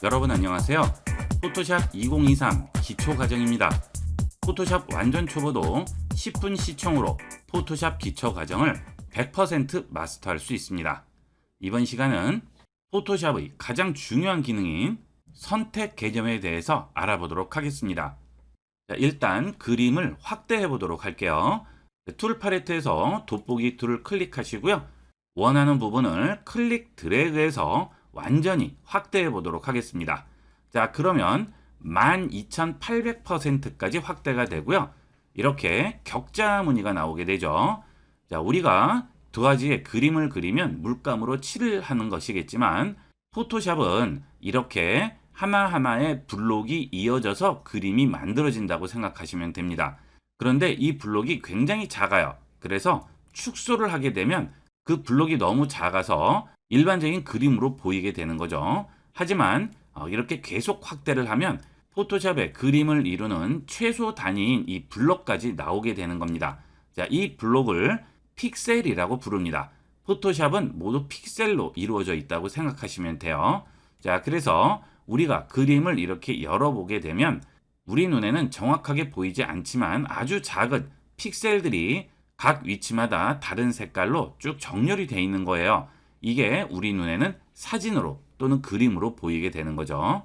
여러분 안녕하세요. 포토샵 2023 기초 과정입니다. 포토샵 완전 초보도 10분 시청으로 포토샵 기초 과정을 100% 마스터할 수 있습니다. 이번 시간은 포토샵의 가장 중요한 기능인 선택 개념에 대해서 알아보도록 하겠습니다. 자, 일단 그림을 확대해 보도록 할게요. 툴 팔레트에서 돋보기 툴을 클릭하시고요. 원하는 부분을 클릭 드래그해서 완전히 확대해 보도록 하겠습니다. 자, 그러면 12,800%까지 확대가 되고요. 이렇게 격자 무늬가 나오게 되죠. 자, 우리가 두 가지의 그림을 그리면 물감으로 칠을 하는 것이겠지만 포토샵은 이렇게 하나하나의 블록이 이어져서 그림이 만들어진다고 생각하시면 됩니다. 그런데 이 블록이 굉장히 작아요. 그래서 축소를 하게 되면 그 블록이 너무 작아서 일반적인 그림으로 보이게 되는 거죠. 하지만 이렇게 계속 확대를 하면 포토샵의 그림을 이루는 최소 단위인 이 블록까지 나오게 되는 겁니다. 자, 이 블록을 픽셀이라고 부릅니다. 포토샵은 모두 픽셀로 이루어져 있다고 생각하시면 돼요. 자, 그래서 우리가 그림을 이렇게 열어보게 되면 우리 눈에는 정확하게 보이지 않지만 아주 작은 픽셀들이 각 위치마다 다른 색깔로 쭉 정렬이 되어 있는 거예요. 이게 우리 눈에는 사진으로 또는 그림으로 보이게 되는 거죠.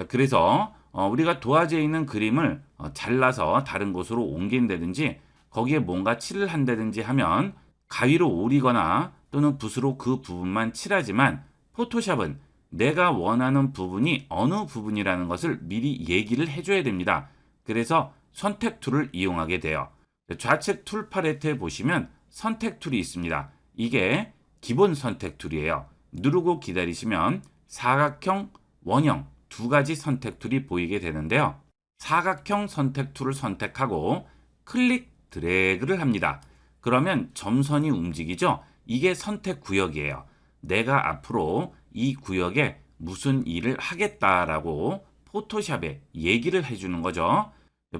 그래서 우리가 도화지에 있는 그림을 잘라서 다른 곳으로 옮긴다든지 거기에 뭔가 칠을 한다든지 하면 가위로 오리거나 또는 붓으로 그 부분만 칠하지만 포토샵은 내가 원하는 부분이 어느 부분이라는 것을 미리 얘기를 해줘야 됩니다. 그래서 선택 툴을 이용하게 돼요. 좌측 툴 팔레트에 보시면 선택 툴이 있습니다. 이게 기본 선택 툴이에요. 누르고 기다리시면 사각형, 원형 두 가지 선택 툴이 보이게 되는데요. 사각형 선택 툴을 선택하고 클릭 드래그를 합니다. 그러면 점선이 움직이죠. 이게 선택 구역이에요. 내가 앞으로 이 구역에 무슨 일을 하겠다라고 포토샵에 얘기를 해주는 거죠.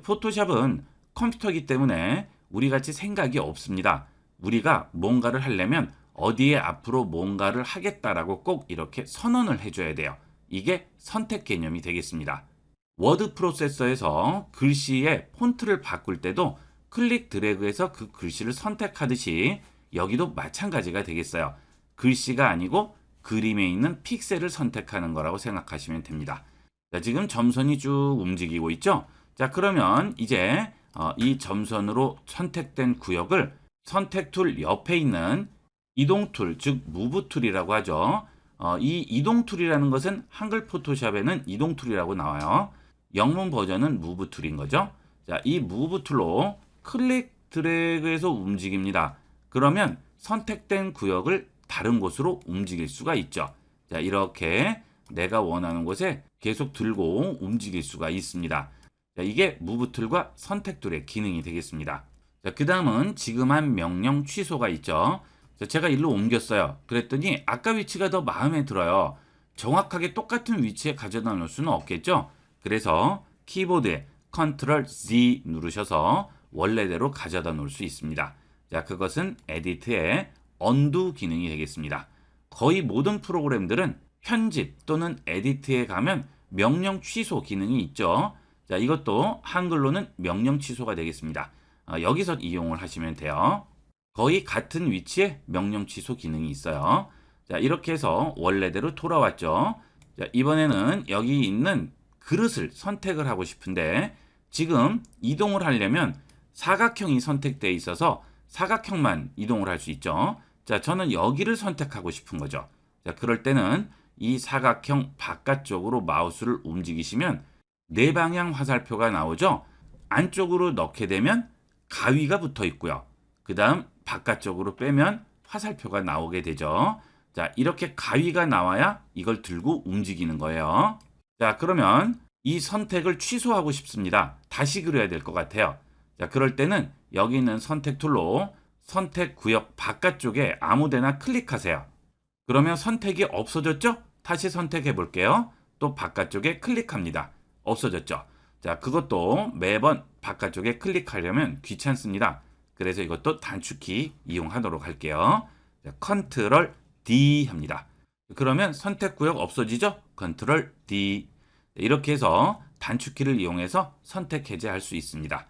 포토샵은 컴퓨터이기 때문에 우리같이 생각이 없습니다. 우리가 뭔가를 하려면 어디에 앞으로 뭔가를 하겠다라고 꼭 이렇게 선언을 해줘야 돼요. 이게 선택 개념이 되겠습니다. 워드 프로세서에서 글씨의 폰트를 바꿀 때도 클릭 드래그해서 그 글씨를 선택하듯이 여기도 마찬가지가 되겠어요. 글씨가 아니고 그림에 있는 픽셀을 선택하는 거라고 생각하시면 됩니다. 자, 지금 점선이 쭉 움직이고 있죠? 자, 그러면 이제 이 점선으로 선택된 구역을 선택 툴 옆에 있는 이동 툴, 즉 무브 툴이라고 하죠. 이 이동 툴이라는 것은 한글 포토샵에는 이동 툴이라고 나와요. 영문 버전은 무브 툴인 거죠. 자, 이 무브 툴로 클릭 드래그해서 움직입니다. 그러면 선택된 구역을 다른 곳으로 움직일 수가 있죠. 자, 이렇게 내가 원하는 곳에 계속 들고 움직일 수가 있습니다. 자, 이게 무브 툴과 선택 툴의 기능이 되겠습니다. 자, 그 다음은 지금 한 명령 취소가 있죠. 자, 제가 일로 옮겼어요. 그랬더니 아까 위치가 더 마음에 들어요. 정확하게 똑같은 위치에 가져다 놓을 수는 없겠죠. 그래서 키보드에 Ctrl Z 누르셔서 원래대로 가져다 놓을 수 있습니다. 자, 그것은 에디트의 언두 기능이 되겠습니다. 거의 모든 프로그램들은 편집 또는 에디트에 가면 명령 취소 기능이 있죠. 자, 이것도 한글로는 명령 취소가 되겠습니다. 여기서 이용을 하시면 돼요. 거의 같은 위치에 명령 취소 기능이 있어요. 자, 이렇게 해서 원래대로 돌아왔죠. 자, 이번에는 여기 있는 그릇을 선택을 하고 싶은데 지금 이동을 하려면 사각형이 선택되어 있어서 사각형만 이동을 할 수 있죠. 자, 저는 여기를 선택하고 싶은 거죠. 자, 그럴 때는 이 사각형 바깥쪽으로 마우스를 움직이시면 네 방향 화살표가 나오죠. 안쪽으로 넣게 되면 가위가 붙어 있고요. 그 다음 바깥쪽으로 빼면 화살표가 나오게 되죠. 자, 이렇게 가위가 나와야 이걸 들고 움직이는 거예요. 자, 그러면 이 선택을 취소하고 싶습니다. 다시 그려야 될 것 같아요. 자, 그럴 때는 여기 있는 선택 툴로 선택 구역 바깥쪽에 아무데나 클릭하세요. 그러면 선택이 없어졌죠? 다시 선택해 볼게요. 또 바깥쪽에 클릭합니다. 없어졌죠? 자, 그것도 매번 바깥쪽에 클릭하려면 귀찮습니다. 그래서 이것도 단축키 이용하도록 할게요. 자, Ctrl D 합니다. 그러면 선택 구역 없어지죠? 컨트롤 D. 이렇게 해서 단축키를 이용해서 선택 해제할 수 있습니다.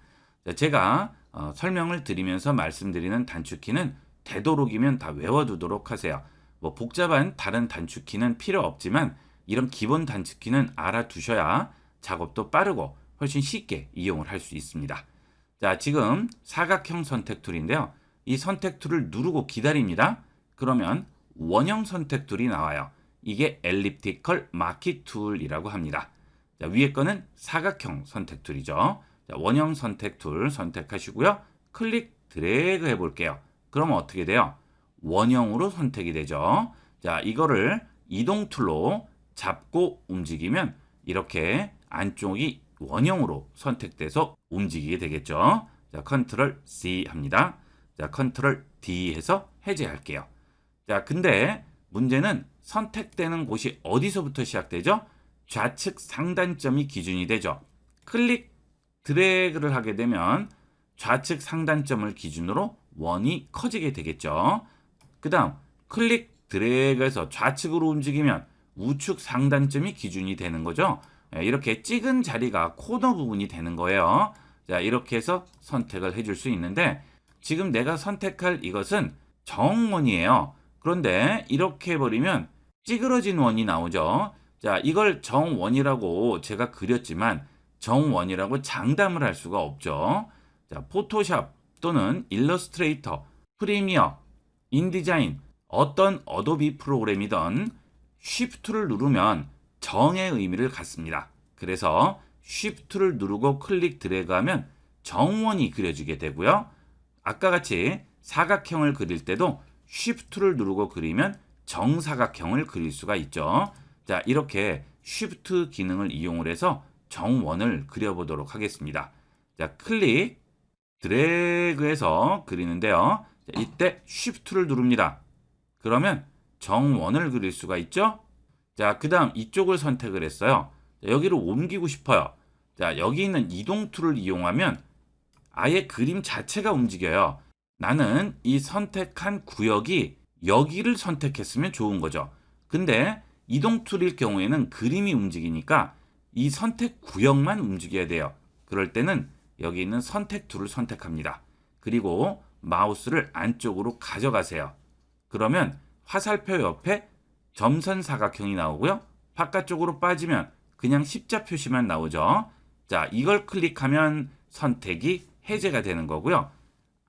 제가 설명을 드리면서 말씀드리는 단축키는 되도록이면 다 외워두도록 하세요. 뭐 복잡한 다른 단축키는 필요 없지만 이런 기본 단축키는 알아두셔야 작업도 빠르고 훨씬 쉽게 이용을 할 수 있습니다. 자, 지금 사각형 선택 툴인데요. 이 선택 툴을 누르고 기다립니다. 그러면 원형 선택 툴이 나와요. 이게 엘립티컬 마키 툴이라고 합니다. 자, 위에 거는 사각형 선택 툴이죠. 자, 원형 선택 툴 선택하시고요. 클릭 드래그 해볼게요. 그러면 어떻게 돼요? 원형으로 선택이 되죠. 자, 이거를 이동 툴로 잡고 움직이면 이렇게 안쪽이 원형으로 선택돼서 움직이게 되겠죠. 자, 컨트롤 C 합니다. 자, 컨트롤 D 해서 해제할게요. 자, 근데 문제는 선택되는 곳이 어디서부터 시작되죠? 좌측 상단점이 기준이 되죠. 클릭 드래그를 하게 되면 좌측 상단점을 기준으로 원이 커지게 되겠죠. 그 다음 클릭 드래그해서 좌측으로 움직이면 우측 상단점이 기준이 되는 거죠. 이렇게 찍은 자리가 코너 부분이 되는 거예요. 자, 이렇게 해서 선택을 해줄 수 있는데 지금 내가 선택할 이것은 정원이에요. 그런데 이렇게 해버리면 찌그러진 원이 나오죠. 자, 이걸 정원이라고 제가 그렸지만 정원이라고 장담을 할 수가 없죠. 자, 포토샵 또는 일러스트레이터, 프리미어, 인디자인, 어떤 어도비 프로그램이든 쉬프트를 누르면 정의 의미를 갖습니다. 그래서 쉬프트를 누르고 클릭 드래그하면 정원이 그려지게 되고요. 아까 같이 사각형을 그릴 때도 쉬프트를 누르고 그리면 정사각형을 그릴 수가 있죠. 자, 이렇게 쉬프트 기능을 이용을 해서 정원을 그려보도록 하겠습니다. 자, 클릭 드래그해서 그리는데요. 자, 이때 쉬프트를 누릅니다. 그러면 정원을 그릴 수가 있죠. 자, 그 다음 이쪽을 선택을 했어요. 자, 여기로 옮기고 싶어요. 자, 여기 있는 이동 툴을 이용하면 아예 그림 자체가 움직여요. 나는 이 선택한 구역이 여기를 선택했으면 좋은 거죠. 근데 이동 툴일 경우에는 그림이 움직이니까 이 선택 구역만 움직여야 돼요. 그럴 때는 여기 있는 선택 툴을 선택합니다. 그리고 마우스를 안쪽으로 가져가세요. 그러면 화살표 옆에 점선 사각형이 나오고요. 바깥쪽으로 빠지면 그냥 십자 표시만 나오죠. 자, 이걸 클릭하면 선택이 해제가 되는 거고요.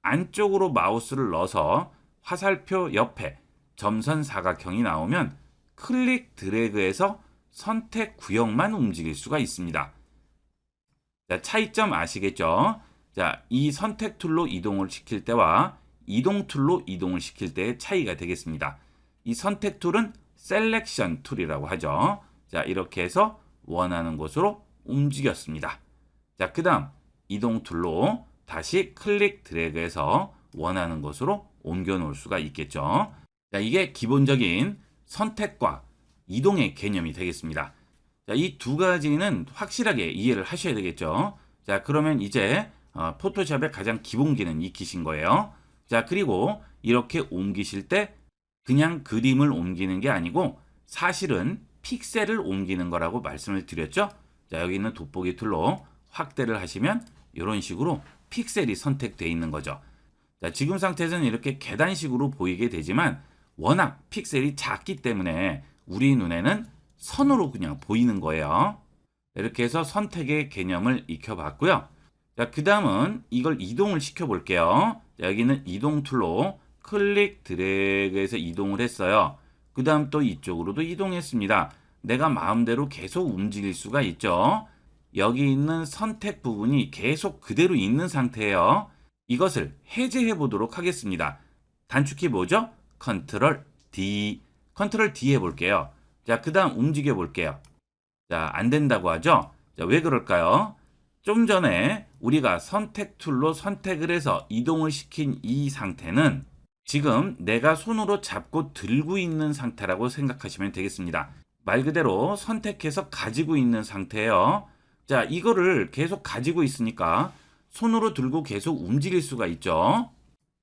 안쪽으로 마우스를 넣어서 화살표 옆에 점선 사각형이 나오면 클릭 드래그해서 선택 구역만 움직일 수가 있습니다. 자, 차이점 아시겠죠? 자, 이 선택 툴로 이동을 시킬 때와 이동 툴로 이동을 시킬 때의 차이가 되겠습니다. 이 선택 툴은 셀렉션 툴이라고 하죠. 자, 이렇게 해서 원하는 곳으로 움직였습니다. 자, 그 다음 이동 툴로 다시 클릭 드래그해서 원하는 곳으로 옮겨 놓을 수가 있겠죠. 자, 이게 기본적인 선택과 이동의 개념이 되겠습니다. 자, 이 두 가지는 확실하게 이해를 하셔야 되겠죠. 자, 그러면 이제 포토샵의 가장 기본 기능 익히신 거예요. 자, 그리고 이렇게 옮기실 때 그냥 그림을 옮기는 게 아니고 사실은 픽셀을 옮기는 거라고 말씀을 드렸죠. 자, 여기 있는 돋보기 툴로 확대를 하시면 이런 식으로 픽셀이 선택되어 있는 거죠. 자, 지금 상태에서는 이렇게 계단식으로 보이게 되지만 워낙 픽셀이 작기 때문에 우리 눈에는 선으로 그냥 보이는 거예요. 이렇게 해서 선택의 개념을 익혀봤고요. 자, 그 다음은 이걸 이동을 시켜 볼게요. 여기는 이동 툴로 클릭 드래그해서 이동을 했어요. 그 다음 또 이쪽으로도 이동했습니다. 내가 마음대로 계속 움직일 수가 있죠. 여기 있는 선택 부분이 계속 그대로 있는 상태예요. 이것을 해제해 보도록 하겠습니다. 단축키 뭐죠? 컨트롤 D. 컨트롤 D 해볼게요. 자, 그 다음 움직여 볼게요. 자, 안 된다고 하죠? 자, 왜 그럴까요? 좀 전에 우리가 선택 툴로 선택을 해서 이동을 시킨 이 상태는 지금 내가 손으로 잡고 들고 있는 상태라고 생각하시면 되겠습니다. 말 그대로 선택해서 가지고 있는 상태예요. 자, 이거를 계속 가지고 있으니까 손으로 들고 계속 움직일 수가 있죠.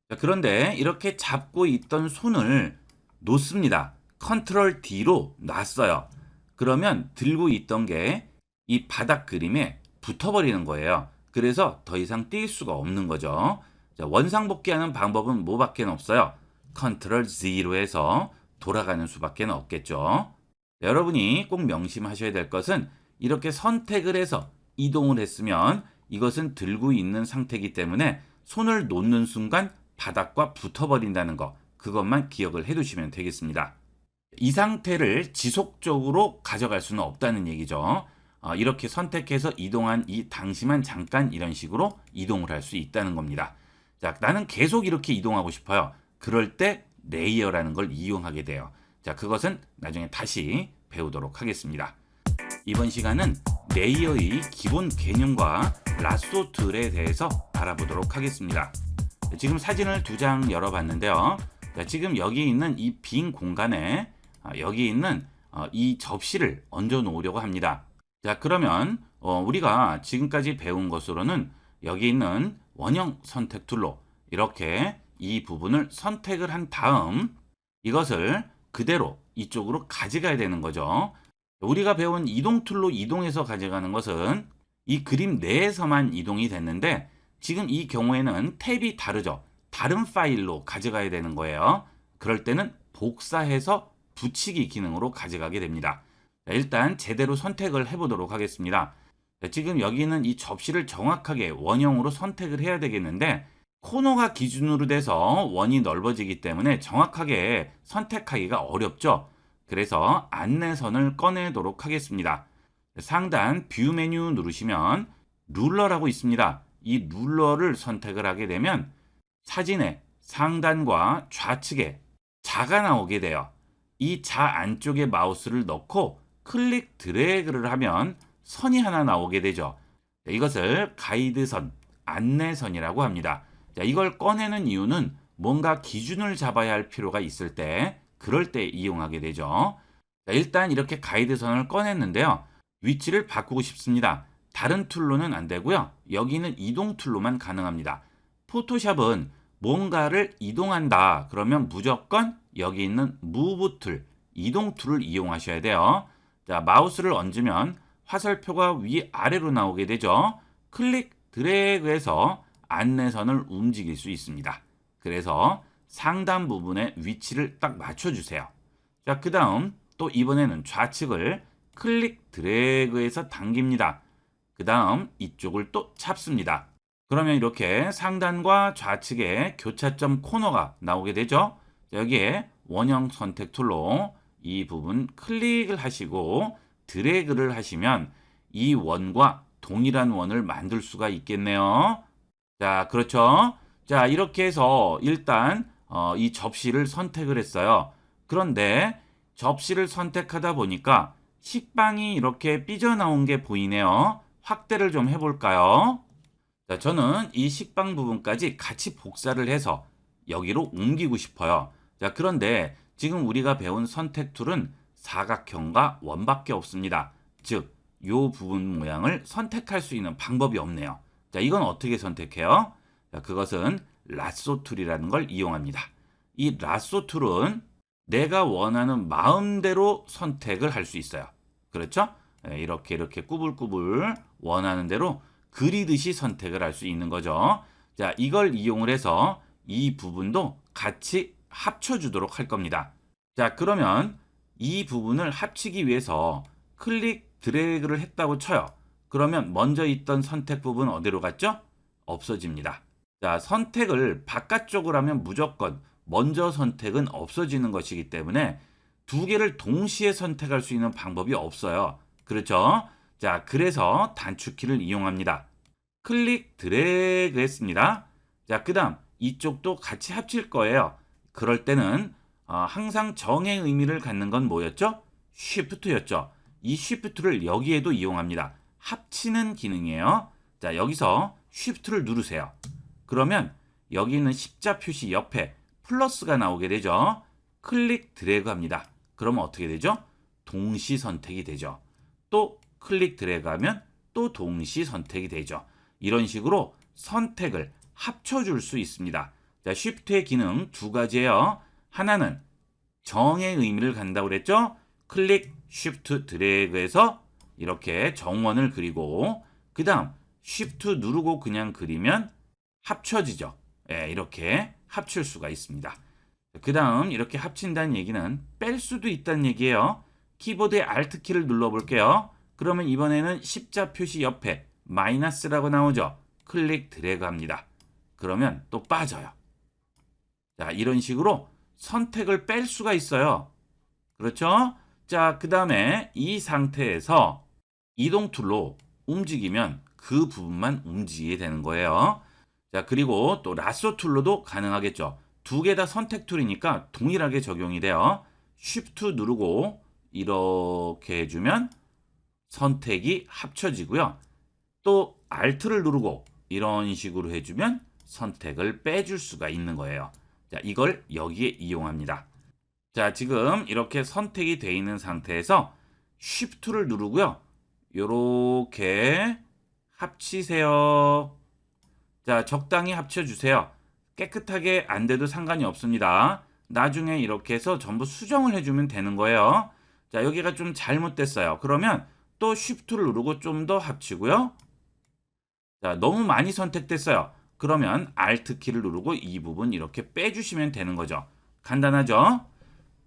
자, 그런데 이렇게 잡고 있던 손을 놓습니다. 컨트롤 D로 놨어요. 그러면 들고 있던 게 이 바닥 그림에 붙어버리는 거예요. 그래서 더 이상 뛸 수가 없는 거죠. 자, 원상복귀하는 방법은 뭐밖에 없어요. 컨트롤 Z로 해서 돌아가는 수밖에 없겠죠. 여러분이 꼭 명심하셔야 될 것은 이렇게 선택을 해서 이동을 했으면 이것은 들고 있는 상태이기 때문에 손을 놓는 순간 바닥과 붙어버린다는 거, 그것만 기억을 해두시면 되겠습니다. 이 상태를 지속적으로 가져갈 수는 없다는 얘기죠. 이렇게 선택해서 이동한 이 당시만 잠깐 이런 식으로 이동을 할 수 있다는 겁니다. 자, 나는 계속 이렇게 이동하고 싶어요. 그럴 때 레이어라는 걸 이용하게 돼요. 자, 그것은 나중에 다시 배우도록 하겠습니다. 이번 시간은 레이어의 기본 개념과 라쏘 툴에 대해서 알아보도록 하겠습니다. 지금 사진을 두 장 열어봤는데요. 자, 지금 여기 있는 이 빈 공간에 여기 있는 이 접시를 얹어 놓으려고 합니다. 자, 그러면 우리가 지금까지 배운 것으로는 여기 있는 원형 선택 툴로 이렇게 이 부분을 선택을 한 다음 이것을 그대로 이쪽으로 가져가야 되는 거죠. 우리가 배운 이동 툴로 이동해서 가져가는 것은 이 그림 내에서만 이동이 됐는데 지금 이 경우에는 탭이 다르죠. 다른 파일로 가져가야 되는 거예요. 그럴 때는 복사해서 붙이기 기능으로 가져가게 됩니다. 일단 제대로 선택을 해보도록 하겠습니다. 지금 여기는 이 접시를 정확하게 원형으로 선택을 해야 되겠는데 코너가 기준으로 돼서 원이 넓어지기 때문에 정확하게 선택하기가 어렵죠. 그래서 안내선을 꺼내도록 하겠습니다. 상단 뷰 메뉴 누르시면 룰러라고 있습니다. 이 룰러를 선택을 하게 되면 사진의 상단과 좌측에 자가 나오게 돼요. 이 자 안쪽에 마우스를 넣고 클릭 드래그를 하면 선이 하나 나오게 되죠. 이것을 가이드선, 안내선이라고 합니다. 자, 이걸 꺼내는 이유는 뭔가 기준을 잡아야 할 필요가 있을 때, 그럴 때 이용하게 되죠. 자, 일단 이렇게 가이드선을 꺼냈는데요. 위치를 바꾸고 싶습니다. 다른 툴로는 안 되고요. 여기는 이동 툴로만 가능합니다. 포토샵은 뭔가를 이동한다. 그러면 무조건 여기 있는 무브 툴, 이동 툴을 이용하셔야 돼요. 자, 마우스를 얹으면 화살표가 위아래로 나오게 되죠. 클릭 드래그해서 안내선을 움직일 수 있습니다. 그래서 상단 부분에 위치를 딱 맞춰주세요. 자, 그 다음 또 이번에는 좌측을 클릭 드래그해서 당깁니다. 그 다음 이쪽을 또 잡습니다. 그러면 이렇게 상단과 좌측에 교차점 코너가 나오게 되죠. 자, 여기에 원형 선택 툴로 이 부분 클릭을 하시고 드래그를 하시면 이 원과 동일한 원을 만들 수가 있겠네요. 자, 그렇죠. 자, 이렇게 해서 일단 이 접시를 선택을 했어요. 그런데 접시를 선택하다 보니까 식빵이 이렇게 삐져나온 게 보이네요. 확대를 좀 해볼까요? 자, 저는 이 식빵 부분까지 같이 복사를 해서 여기로 옮기고 싶어요. 자, 그런데 지금 우리가 배운 선택 툴은 사각형과 원밖에 없습니다. 즉, 이 부분 모양을 선택할 수 있는 방법이 없네요. 자, 이건 어떻게 선택해요? 자, 그것은 라쏘 툴이라는 걸 이용합니다. 이 라쏘 툴은 내가 원하는 마음대로 선택을 할 수 있어요. 그렇죠? 이렇게 꾸불꾸불 원하는 대로 그리듯이 선택을 할 수 있는 거죠. 자, 이걸 이용을 해서 이 부분도 같이 합쳐주도록 할 겁니다. 자, 그러면 이 부분을 합치기 위해서 클릭 드래그를 했다고 쳐요. 그러면 먼저 있던 선택 부분 어디로 갔죠? 없어집니다. 자, 선택을 바깥쪽으로 하면 무조건 먼저 선택은 없어지는 것이기 때문에 두 개를 동시에 선택할 수 있는 방법이 없어요. 그렇죠? 자, 그래서 단축키를 이용합니다. 클릭 드래그 했습니다. 자, 그 다음 이쪽도 같이 합칠 거예요. 그럴 때는 항상 정의 의미를 갖는 건 뭐였죠? 쉬프트였죠. 이 쉬프트를 여기에도 이용합니다. 합치는 기능이에요. 자, 여기서 쉬프트를 누르세요. 그러면 여기 있는 십자 표시 옆에 플러스가 나오게 되죠. 클릭 드래그 합니다. 그러면 어떻게 되죠? 동시 선택이 되죠. 또 클릭 드래그 하면 또 동시 선택이 되죠. 이런 식으로 선택을 합쳐줄 수 있습니다. 자, 쉬프트의 기능 두 가지예요. 하나는 정의 의미를 갖는다고 그랬죠? 클릭, 쉬프트, 드래그해서 이렇게 정원을 그리고 그 다음 쉬프트 누르고 그냥 그리면 합쳐지죠. 예, 이렇게 합칠 수가 있습니다. 그 다음 이렇게 합친다는 얘기는 뺄 수도 있다는 얘기예요. 키보드의 Alt 키를 눌러볼게요. 그러면 이번에는 십자 표시 옆에 마이너스라고 나오죠. 클릭 드래그 합니다. 그러면 또 빠져요. 자, 이런 식으로 선택을 뺄 수가 있어요. 그렇죠? 자, 그 다음에 이 상태에서 이동 툴로 움직이면 그 부분만 움직이게 되는 거예요. 자, 그리고 또 라sso 툴로도 가능하겠죠. 두 개 다 선택 툴이니까 동일하게 적용이 돼요. Shift 누르고 이렇게 해주면 선택이 합쳐지고요. 또 Alt를 누르고 이런 식으로 해주면 선택을 빼줄 수가 있는 거예요. 자, 이걸 여기에 이용합니다. 자, 지금 이렇게 선택이 되어 있는 상태에서 Shift를 누르고요. 요렇게 합치세요. 자, 적당히 합쳐주세요. 깨끗하게 안 돼도 상관이 없습니다. 나중에 이렇게 해서 전부 수정을 해주면 되는 거예요. 자, 여기가 좀 잘못됐어요. 그러면 또 Shift를 누르고 좀 더 합치고요. 자, 너무 많이 선택됐어요. 그러면 Alt 키를 누르고 이 부분 이렇게 빼주시면 되는 거죠. 간단하죠?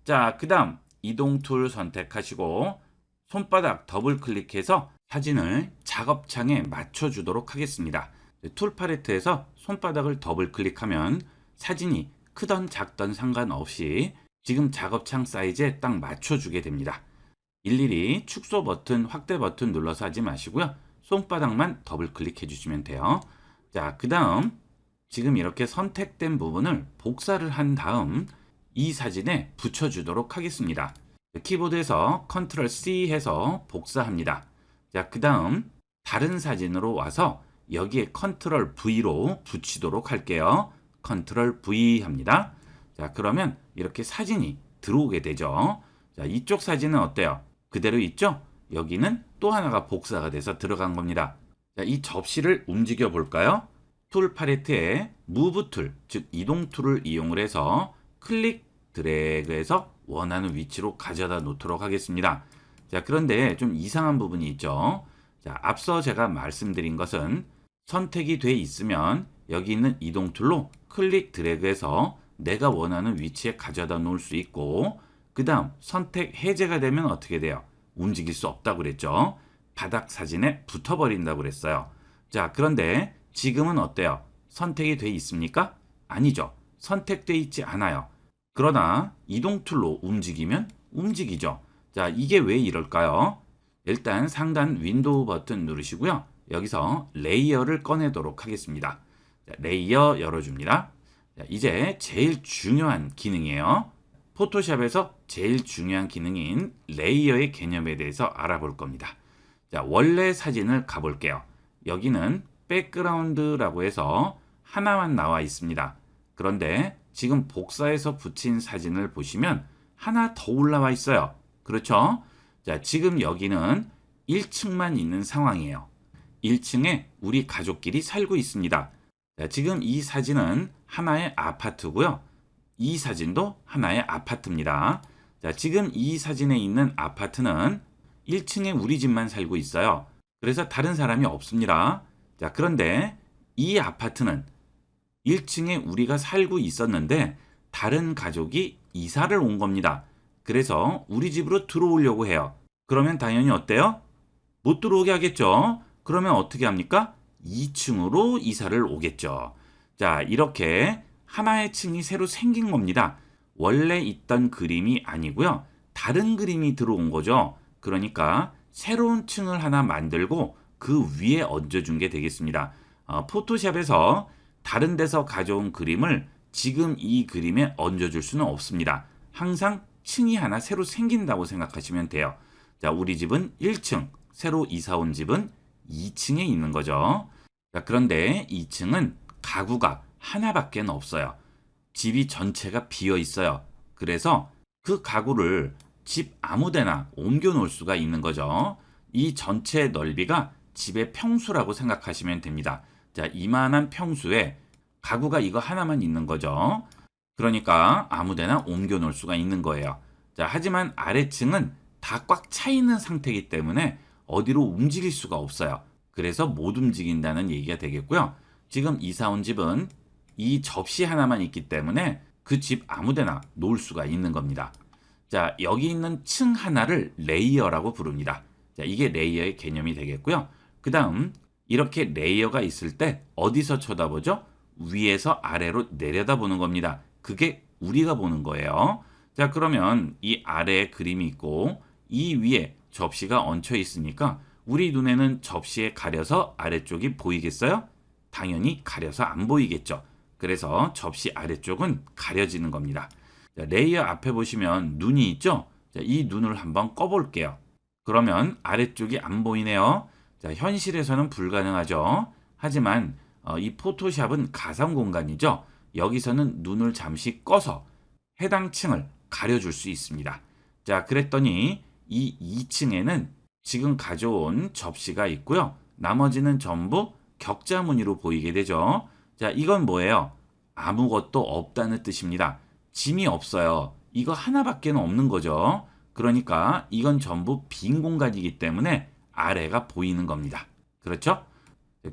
자, 그 다음 이동 툴 선택하시고 손바닥 더블 클릭해서 사진을 작업창에 맞춰주도록 하겠습니다. 툴 팔레트에서 손바닥을 더블 클릭하면 사진이 크던 작던 상관없이 지금 작업창 사이즈에 딱 맞춰주게 됩니다. 일일이 축소 버튼, 확대 버튼 눌러서 하지 마시고요. 손바닥만 더블 클릭해 주시면 돼요. 자, 그 다음 지금 이렇게 선택된 부분을 복사를 한 다음 이 사진에 붙여주도록 하겠습니다. 키보드에서 Ctrl C 해서 복사합니다. 자, 그 다음 다른 사진으로 와서 여기에 Ctrl V로 붙이도록 할게요. Ctrl V 합니다. 자, 그러면 이렇게 사진이 들어오게 되죠. 자, 이쪽 사진은 어때요? 그대로 있죠? 여기는 또 하나가 복사가 돼서 들어간 겁니다. 자, 이 접시를 움직여 볼까요? 툴 팔레트에 Move 툴, 즉 이동 툴을 이용을 해서 클릭, 드래그해서 원하는 위치로 가져다 놓도록 하겠습니다. 자, 그런데 좀 이상한 부분이 있죠. 자, 앞서 제가 말씀드린 것은 선택이 돼 있으면 여기 있는 이동 툴로 클릭, 드래그해서 내가 원하는 위치에 가져다 놓을 수 있고 그 다음 선택 해제가 되면 어떻게 돼요? 움직일 수 없다고 그랬죠. 바닥 사진에 붙어버린다고 그랬어요. 자, 그런데 지금은 어때요? 선택이 돼 있습니까? 아니죠. 선택돼 있지 않아요. 그러나 이동 툴로 움직이면 움직이죠. 자, 이게 왜 이럴까요? 일단 상단 윈도우 버튼 누르시고요. 여기서 레이어를 꺼내도록 하겠습니다. 자, 레이어 열어줍니다. 자, 이제 제일 중요한 기능이에요. 포토샵에서 제일 중요한 기능인 레이어의 개념에 대해서 알아볼 겁니다. 자, 원래 사진을 가볼게요. 여기는 백그라운드라고 해서 하나만 나와 있습니다. 그런데 지금 복사해서 붙인 사진을 보시면 하나 더 올라와 있어요. 그렇죠? 자, 지금 여기는 1층만 있는 상황이에요. 1층에 우리 가족끼리 살고 있습니다. 자, 지금 이 사진은 하나의 아파트고요. 이 사진도 하나의 아파트입니다. 자, 지금 이 사진에 있는 아파트는 1층에 우리 집만 살고 있어요. 그래서 다른 사람이 없습니다. 자, 그런데 이 아파트는 1층에 우리가 살고 있었는데 다른 가족이 이사를 온 겁니다. 그래서 우리 집으로 들어오려고 해요. 그러면 당연히 어때요? 못 들어오게 하겠죠. 그러면 어떻게 합니까? 2층으로 이사를 오겠죠. 자, 이렇게 하나의 층이 새로 생긴 겁니다. 원래 있던 그림이 아니고요. 다른 그림이 들어온 거죠. 그러니까 새로운 층을 하나 만들고 그 위에 얹어준 게 되겠습니다. 포토샵에서 다른 데서 가져온 그림을 지금 이 그림에 얹어줄 수는 없습니다. 항상 층이 하나 새로 생긴다고 생각하시면 돼요. 자, 우리 집은 1층, 새로 이사 온 집은 2층에 있는 거죠. 자, 그런데 2층은 가구가 하나밖에 없어요. 집이 전체가 비어 있어요. 그래서 그 가구를 집 아무데나 옮겨 놓을 수가 있는 거죠. 이 전체 넓이가 집의 평수라고 생각하시면 됩니다. 자, 이만한 평수에 가구가 이거 하나만 있는 거죠. 그러니까 아무데나 옮겨 놓을 수가 있는 거예요. 자, 하지만 아래층은 다 꽉 차 있는 상태이기 때문에 어디로 움직일 수가 없어요. 그래서 못 움직인다는 얘기가 되겠고요. 지금 이사 온 집은 이 접시 하나만 있기 때문에 그 집 아무데나 놓을 수가 있는 겁니다. 자, 여기 있는 층 하나를 레이어라고 부릅니다. 자, 이게 레이어의 개념이 되겠고요. 그 다음 이렇게 레이어가 있을 때 어디서 쳐다보죠? 위에서 아래로 내려다보는 겁니다. 그게 우리가 보는 거예요. 자, 그러면 이 아래에 그림이 있고 이 위에 접시가 얹혀 있으니까 우리 눈에는 접시에 가려서 아래쪽이 보이겠어요? 당연히 가려서 안 보이겠죠. 그래서 접시 아래쪽은 가려지는 겁니다. 자, 레이어 앞에 보시면 눈이 있죠? 자, 이 눈을 한번 꺼볼게요. 그러면 아래쪽이 안 보이네요. 자, 현실에서는 불가능하죠. 하지만 이 포토샵은 가상 공간이죠. 여기서는 눈을 잠시 꺼서 해당 층을 가려줄 수 있습니다. 자, 그랬더니 이 2층에는 지금 가져온 접시가 있고요. 나머지는 전부 격자 무늬로 보이게 되죠. 자, 이건 뭐예요? 아무것도 없다는 뜻입니다. 짐이 없어요. 이거 하나밖에 없는 거죠. 그러니까 이건 전부 빈 공간이기 때문에 아래가 보이는 겁니다. 그렇죠?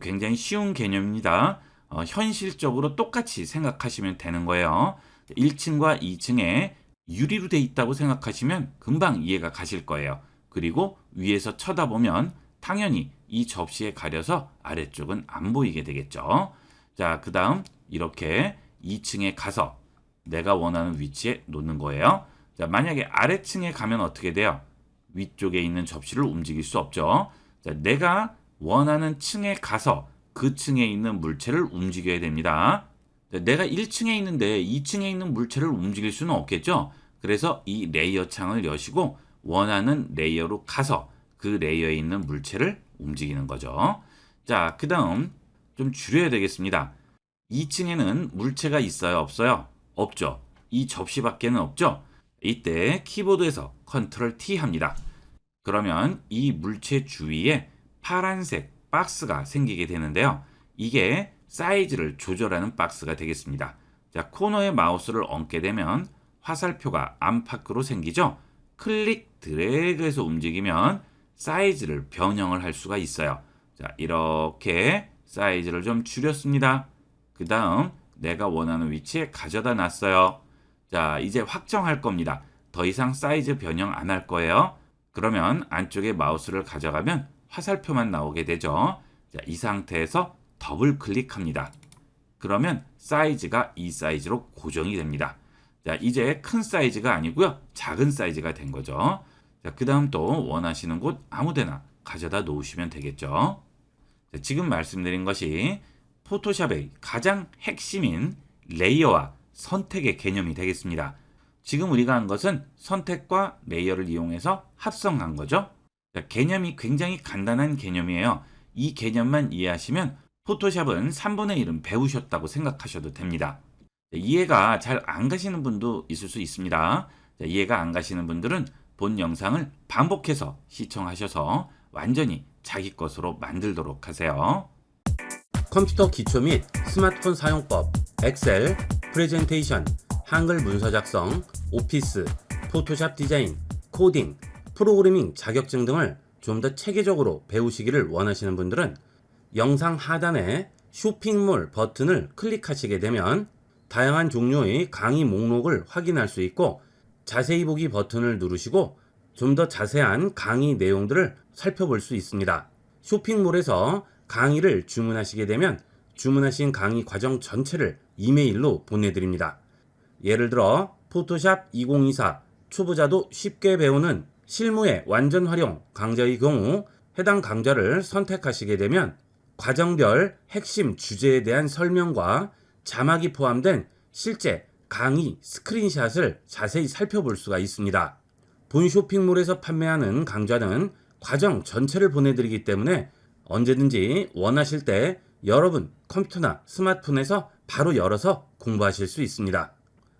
굉장히 쉬운 개념입니다. 현실적으로 똑같이 생각하시면 되는 거예요. 1층과 2층에 유리로 돼 있다고 생각하시면 금방 이해가 가실 거예요. 그리고 위에서 쳐다보면 당연히 이 접시에 가려서 아래쪽은 안 보이게 되겠죠. 자, 그 다음 이렇게 2층에 가서 내가 원하는 위치에 놓는 거예요. 자, 만약에 아래층에 가면 어떻게 돼요? 위쪽에 있는 접시를 움직일 수 없죠. 자, 내가 원하는 층에 가서 그 층에 있는 물체를 움직여야 됩니다. 자, 내가 1층에 있는데 2층에 있는 물체를 움직일 수는 없겠죠. 그래서 이 레이어 창을 여시고 원하는 레이어로 가서 그 레이어에 있는 물체를 움직이는 거죠. 자, 그 다음 좀 줄여야 되겠습니다. 2층에는 물체가 있어요? 없어요? 없죠. 이 접시밖에는 없죠. 이때 키보드에서 컨트롤 T 합니다. 그러면 이 물체 주위에 파란색 박스가 생기게 되는데요. 이게 사이즈를 조절하는 박스가 되겠습니다. 자, 코너에 마우스를 얹게 되면 화살표가 안팎으로 생기죠. 클릭 드래그해서 움직이면 사이즈를 변형을 할 수가 있어요. 자, 이렇게 사이즈를 좀 줄였습니다. 그 다음 내가 원하는 위치에 가져다 놨어요. 자, 이제 확정할 겁니다. 더 이상 사이즈 변형 안 할 거예요. 그러면 안쪽에 마우스를 가져가면 화살표만 나오게 되죠. 자, 이 상태에서 더블 클릭합니다. 그러면 사이즈가 이 사이즈로 고정이 됩니다. 자, 이제 큰 사이즈가 아니고요. 작은 사이즈가 된 거죠. 자, 그 다음 또 원하시는 곳 아무데나 가져다 놓으시면 되겠죠. 자, 지금 말씀드린 것이 포토샵의 가장 핵심인 레이어와 선택의 개념이 되겠습니다. 지금 우리가 한 것은 선택과 레이어를 이용해서 합성한 거죠. 자, 개념이 굉장히 간단한 개념이에요. 이 개념만 이해하시면 포토샵은 3분의 1은 배우셨다고 생각하셔도 됩니다. 자, 이해가 잘 안 가시는 분도 있을 수 있습니다. 자, 이해가 안 가시는 분들은 본 영상을 반복해서 시청하셔서 완전히 자기 것으로 만들도록 하세요. 컴퓨터 기초 및 스마트폰 사용법, 엑셀, 프레젠테이션, 한글 문서 작성, 오피스, 포토샵 디자인, 코딩, 프로그래밍 자격증 등을 좀 더 체계적으로 배우시기를 원하시는 분들은 영상 하단에 쇼핑몰 버튼을 클릭하시게 되면 다양한 종류의 강의 목록을 확인할 수 있고 자세히 보기 버튼을 누르시고 좀 더 자세한 강의 내용들을 살펴볼 수 있습니다. 쇼핑몰에서 강의를 주문하시게 되면 주문하신 강의 과정 전체를 이메일로 보내드립니다. 예를 들어 포토샵 2024 초보자도 쉽게 배우는 실무의 완전 활용 강좌의 경우 해당 강좌를 선택하시게 되면 과정별 핵심 주제에 대한 설명과 자막이 포함된 실제 강의 스크린샷을 자세히 살펴볼 수가 있습니다. 본 쇼핑몰에서 판매하는 강좌는 과정 전체를 보내드리기 때문에 언제든지 원하실 때 여러분 컴퓨터나 스마트폰에서 바로 열어서 공부하실 수 있습니다.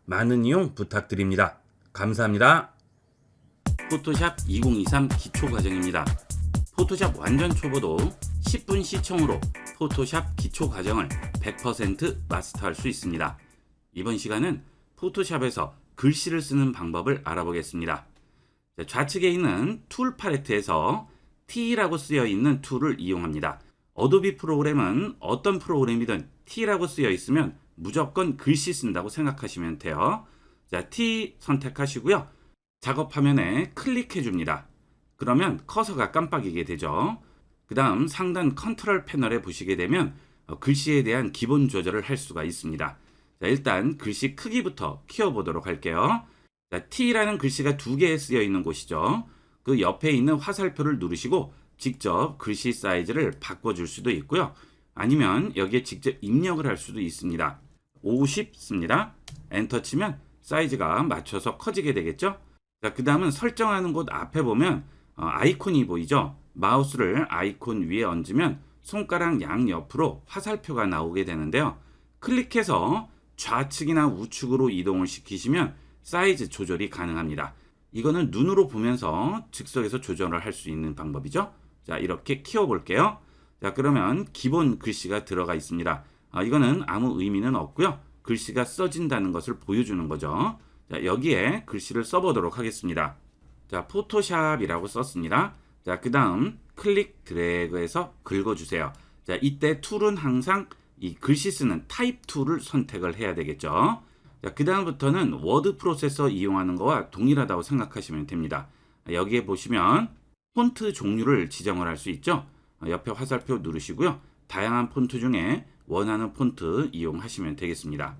많은 이용 부탁드립니다. 감사합니다. 포토샵 2023 기초 과정입니다. 포토샵 완전 초보도 10분 시청으로 포토샵 기초 과정을 100% 마스터할 수 있습니다. 이번 시간은 포토샵에서 글씨를 쓰는 방법을 알아보겠습니다. 자, 좌측에 있는 툴 팔레트에서 T라고 쓰여 있는 툴을 이용합니다. 어도비 프로그램은 어떤 프로그램이든 T라고 쓰여 있으면 무조건 글씨 쓴다고 생각하시면 돼요. 자, T 선택하시고요. 작업 화면에 클릭해 줍니다. 그러면 커서가 깜빡이게 되죠. 그 다음 상단 컨트롤 패널에 보시게 되면 글씨에 대한 기본 조절을 할 수가 있습니다. 자, 일단 글씨 크기부터 키워보도록 할게요. 자, T라는 글씨가 두 개 쓰여 있는 곳이죠. 그 옆에 있는 화살표를 누르시고 직접 글씨 사이즈를 바꿔줄 수도 있고요. 아니면 여기에 직접 입력을 할 수도 있습니다. 50 씁니다. 엔터 치면 사이즈가 맞춰서 커지게 되겠죠. 자, 그 다음은 설정하는 곳 앞에 보면 아이콘이 보이죠. 마우스를 아이콘 위에 얹으면 손가락 양옆으로 화살표가 나오게 되는데요. 클릭해서 좌측이나 우측으로 이동을 시키시면 사이즈 조절이 가능합니다. 이거는 눈으로 보면서 즉석에서 조절을 할 수 있는 방법이죠. 자, 이렇게 키워 볼게요. 자, 그러면 기본 글씨가 들어가 있습니다. 이거는 아무 의미는 없고요. 글씨가 써진다는 것을 보여주는 거죠. 자, 여기에 글씨를 써보도록 하겠습니다. 자, 포토샵이라고 썼습니다. 자, 그 다음 클릭 드래그해서 긁어주세요. 자, 이때 툴은 항상 이 글씨 쓰는 타입 툴을 선택을 해야 되겠죠. 자, 그 다음부터는 워드 프로세서 이용하는 거와 동일하다고 생각하시면 됩니다. 여기에 보시면 폰트 종류를 지정을 할 수 있죠. 옆에 화살표 누르시고요. 다양한 폰트 중에 원하는 폰트 이용하시면 되겠습니다.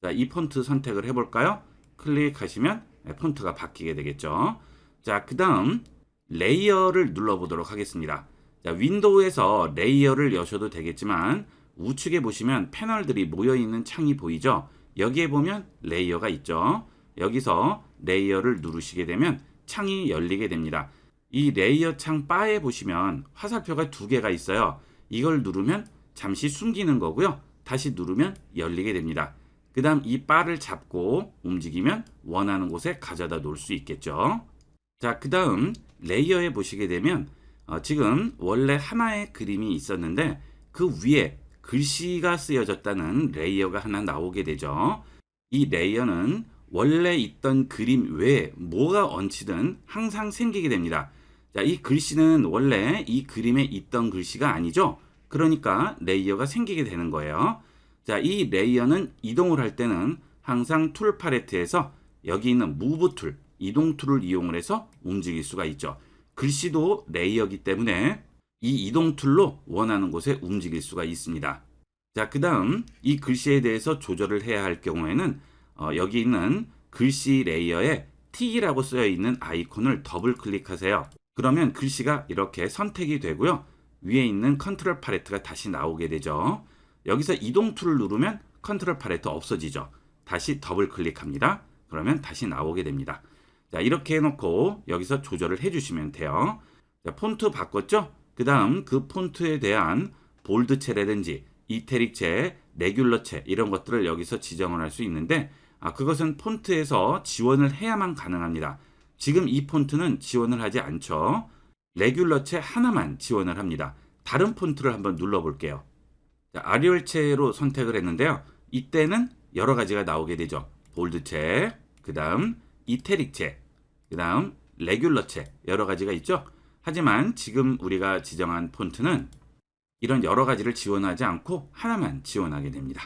자, 이 폰트 선택을 해볼까요? 클릭하시면 폰트가 바뀌게 되겠죠. 자, 그 다음 레이어를 눌러보도록 하겠습니다. 자, 윈도우에서 레이어를 여셔도 되겠지만 우측에 보시면 패널들이 모여있는 창이 보이죠? 여기에 보면 레이어가 있죠. 여기서 레이어를 누르시게 되면 창이 열리게 됩니다. 이 레이어 창 바에 보시면 화살표가 두 개가 있어요. 이걸 누르면 잠시 숨기는 거고요. 다시 누르면 열리게 됩니다. 그 다음 이 바를 잡고 움직이면 원하는 곳에 가져다 놓을 수 있겠죠. 자, 그 다음 레이어에 보시게 되면 지금 원래 하나의 그림이 있었는데 그 위에 글씨가 쓰여졌다는 레이어가 하나 나오게 되죠. 이 레이어는 원래 있던 그림 외에 뭐가 얹히든 항상 생기게 됩니다. 자, 이 글씨는 원래 이 그림에 있던 글씨가 아니죠. 그러니까 레이어가 생기게 되는 거예요. 자, 이 레이어는 이동을 할 때는 항상 툴 팔레트에서 여기 있는 무브 툴, 이동 툴을 이용을 해서 움직일 수가 있죠. 글씨도 레이어이기 때문에 이 이동 툴로 원하는 곳에 움직일 수가 있습니다. 자, 그 다음 이 글씨에 대해서 조절을 해야 할 경우에는 여기 있는 글씨 레이어에 T라고 쓰여 있는 아이콘을 더블 클릭하세요. 그러면 글씨가 이렇게 선택이 되고요. 위에 있는 컨트롤 팔레트가 다시 나오게 되죠. 여기서 이동 툴을 누르면 컨트롤 팔레트 없어지죠. 다시 더블 클릭합니다. 그러면 다시 나오게 됩니다. 자, 이렇게 해놓고 여기서 조절을 해주시면 돼요. 자, 폰트 바꿨죠? 그 다음 그 폰트에 대한 볼드체라든지 이태릭체, 레귤러체 이런 것들을 여기서 지정을 할 수 있는데 그것은 폰트에서 지원을 해야만 가능합니다. 지금 이 폰트는 지원을 하지 않죠. 레귤러체 하나만 지원을 합니다. 다른 폰트를 한번 눌러볼게요. 자, 아리얼체로 선택을 했는데요. 이때는 여러 가지가 나오게 되죠. 볼드체, 그 다음 이태릭체, 그 다음 레귤러체 여러 가지가 있죠. 하지만 지금 우리가 지정한 폰트는 이런 여러 가지를 지원하지 않고 하나만 지원하게 됩니다.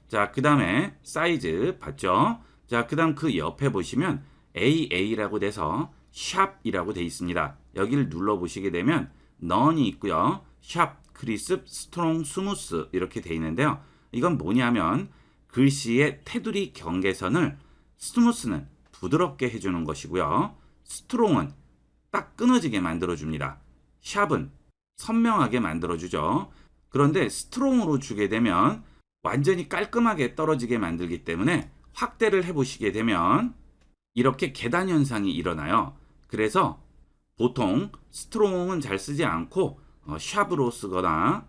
자, 그 다음에 사이즈 봤죠? 자, 그 다음 그 옆에 보시면 AA라고 돼서 샵이라고 돼 있습니다. 여기를 눌러보시게 되면 넌이 있고요. 샵, 크리습, 스트롱, 스무스 이렇게 돼 있는데요. 이건 뭐냐면 글씨의 테두리 경계선을 스무스는 부드럽게 해주는 것이고요. 스트롱은 딱 끊어지게 만들어줍니다. 샵은 선명하게 만들어주죠. 그런데 스트롱으로 주게 되면 완전히 깔끔하게 떨어지게 만들기 때문에 확대를 해보시게 되면 이렇게 계단 현상이 일어나요. 그래서 보통 스트롱은 잘 쓰지 않고 샵으로 쓰거나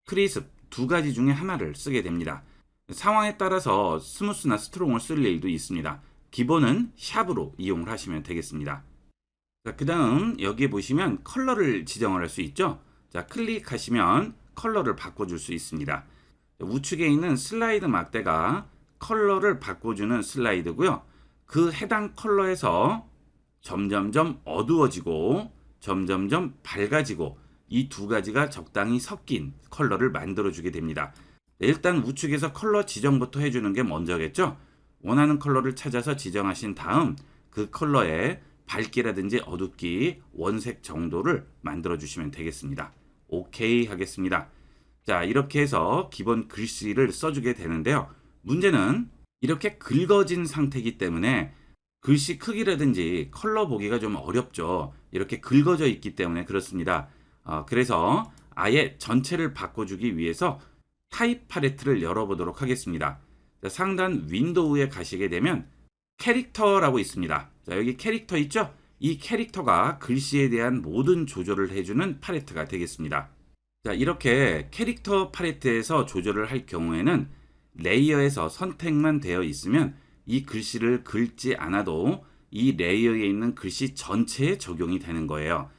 크리습 두 가지 중에 하나를 쓰게 됩니다. 상황에 따라서 스무스나 스트롱을 쓸 일도 있습니다. 기본은 샵으로 이용을 하시면 되겠습니다. 자, 그 다음 여기에 보시면 컬러를 지정을 할 수 있죠. 자, 클릭하시면 컬러를 바꿔줄 수 있습니다. 우측에 있는 슬라이드 막대가 컬러를 바꿔주는 슬라이드고요. 그 해당 컬러에서 점점점 어두워지고 점점점 밝아지고 이 두 가지가 적당히 섞인 컬러를 만들어주게 됩니다. 일단 우측에서 컬러 지정부터 해주는 게 먼저겠죠. 원하는 컬러를 찾아서 지정하신 다음 그 컬러의 밝기라든지 어둡기, 원색 정도를 만들어 주시면 되겠습니다. 오케이 하겠습니다. 자, 이렇게 해서 기본 글씨를 써주게 되는데요. 문제는 이렇게 긁어진 상태이기 때문에 글씨 크기라든지 컬러 보기가 좀 어렵죠. 이렇게 긁어져 있기 때문에 그렇습니다. 그래서 아예 전체를 바꿔주기 위해서 타입 팔레트를 열어보도록 하겠습니다. 자, 상단 윈도우에 가시게 되면 캐릭터라고 있습니다. 자, 여기 캐릭터 있죠? 이 캐릭터가 글씨에 대한 모든 조절을 해주는 팔레트가 되겠습니다. 자, 이렇게 캐릭터 팔레트에서 조절을 할 경우에는 레이어에서 선택만 되어 있으면 이 글씨를 긁지 않아도 이 레이어에 있는 글씨 전체에 적용이 되는 거예요.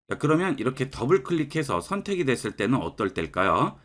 자, 그러면 이렇게 더블 클릭해서 선택이 됐을 때는 어떨 때일까요?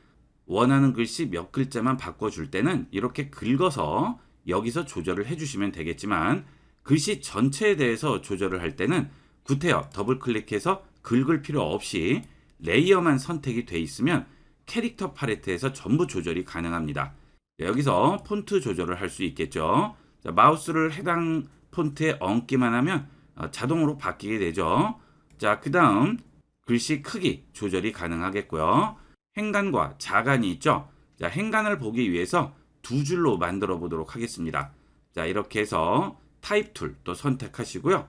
원하는 글씨 몇 글자만 바꿔줄 때는 이렇게 긁어서 여기서 조절을 해주시면 되겠지만 글씨 전체에 대해서 조절을 할 때는 구태여 더블 클릭해서 긁을 필요 없이 레이어만 선택이 돼 있으면 캐릭터 팔레트에서 전부 조절이 가능합니다. 자, 여기서 폰트 조절을 할 수 있겠죠. 자, 마우스를 해당 폰트에 얹기만 하면 자동으로 바뀌게 되죠. 자, 그 다음 글씨 크기 조절이 가능하겠고요. 행간과 자간이 있죠. 자, 행간을 보기 위해서 두 줄로 만들어 보도록 하겠습니다. 자, 이렇게 해서 타입 툴 또 선택하시고요.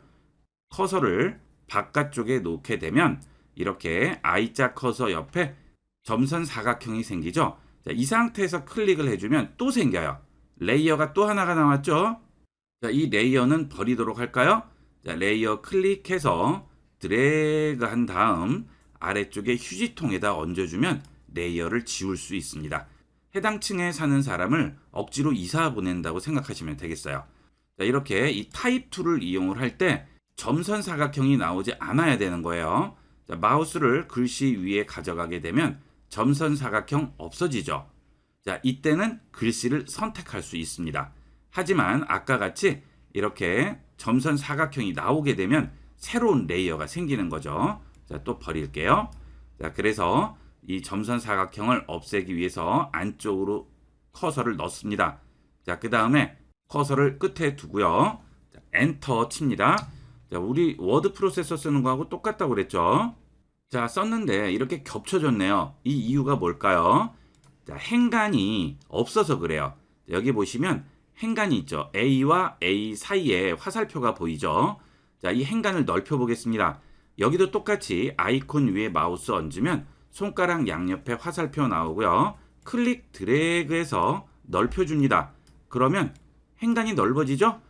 커서를 바깥쪽에 놓게 되면 이렇게 I자 커서 옆에 점선 사각형이 생기죠. 자, 이 상태에서 클릭을 해주면 또 생겨요. 레이어가 또 하나가 나왔죠. 자, 이 레이어는 버리도록 할까요? 자, 레이어 클릭해서 드래그 한 다음 아래쪽에 휴지통에다 얹어주면 레이어를 지울 수 있습니다. 해당 층에 사는 사람을 억지로 이사 보낸다고 생각하시면 되겠어요. 자, 이렇게 이 타입 툴을 이용을 할 때 점선 사각형이 나오지 않아야 되는 거예요. 자, 마우스를 글씨 위에 가져가게 되면 점선 사각형 없어지죠. 자, 이때는 글씨를 선택할 수 있습니다. 하지만 아까 같이 이렇게 점선 사각형이 나오게 되면 새로운 레이어가 생기는 거죠. 자, 또 버릴게요. 자, 그래서 이 점선 사각형을 없애기 위해서 안쪽으로 커서를 넣습니다. 자, 그 다음에 커서를 끝에 두고요. 자, 엔터 칩니다. 자, 우리 워드 프로세서 쓰는 거하고 똑같다고 그랬죠. 자, 썼는데 이렇게 겹쳐졌네요. 이 이유가 뭘까요? 자, 행간이 없어서 그래요. 여기 보시면 행간이 있죠. A와 A 사이에 화살표가 보이죠. 자, 이 행간을 넓혀 보겠습니다. 여기도 똑같이 아이콘 위에 마우스 얹으면 손가락 양옆에 화살표 나오고요. 클릭 드래그해서 넓혀줍니다. 그러면 행간이 넓어지죠?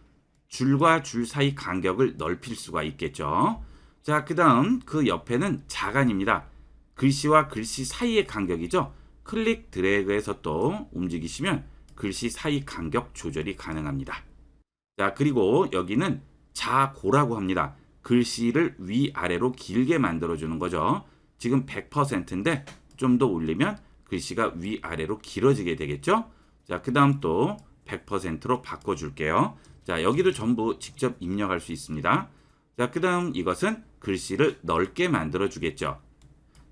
줄과 줄 사이 간격을 넓힐 수가 있겠죠. 자, 그 다음 그 옆에는 자간입니다. 글씨와 글씨 사이의 간격이죠. 클릭 드래그해서 또 움직이시면 글씨 사이 간격 조절이 가능합니다. 자, 그리고 여기는 자고라고 합니다. 글씨를 위아래로 길게 만들어주는 거죠. 지금 100%인데 좀 더 올리면 글씨가 위아래로 길어지게 되겠죠. 자, 그 다음 또 100%로 바꿔줄게요. 자, 여기도 전부 직접 입력할 수 있습니다. 자, 그 다음 이것은 글씨를 넓게 만들어 주겠죠.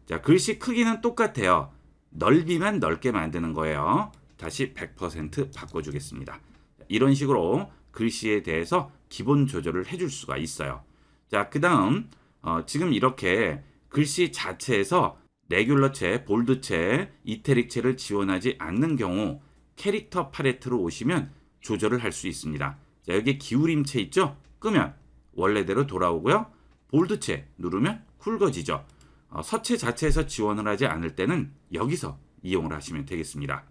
자, 글씨 크기는 똑같아요. 넓이만 넓게 만드는 거예요. 다시 100% 바꿔주겠습니다. 이런 식으로 글씨에 대해서 기본 조절을 해줄 수가 있어요. 자, 그 다음 지금 이렇게 글씨 자체에서 레귤러체, 볼드체, 이태릭체를 지원하지 않는 경우 캐릭터 팔레트로 오시면 조절을 할 수 있습니다. 자, 여기 기울임체 있죠? 끄면 원래대로 돌아오고요. 볼드체 누르면 굵어지죠. 서체 자체에서 지원을 하지 않을 때는 여기서 이용을 하시면 되겠습니다.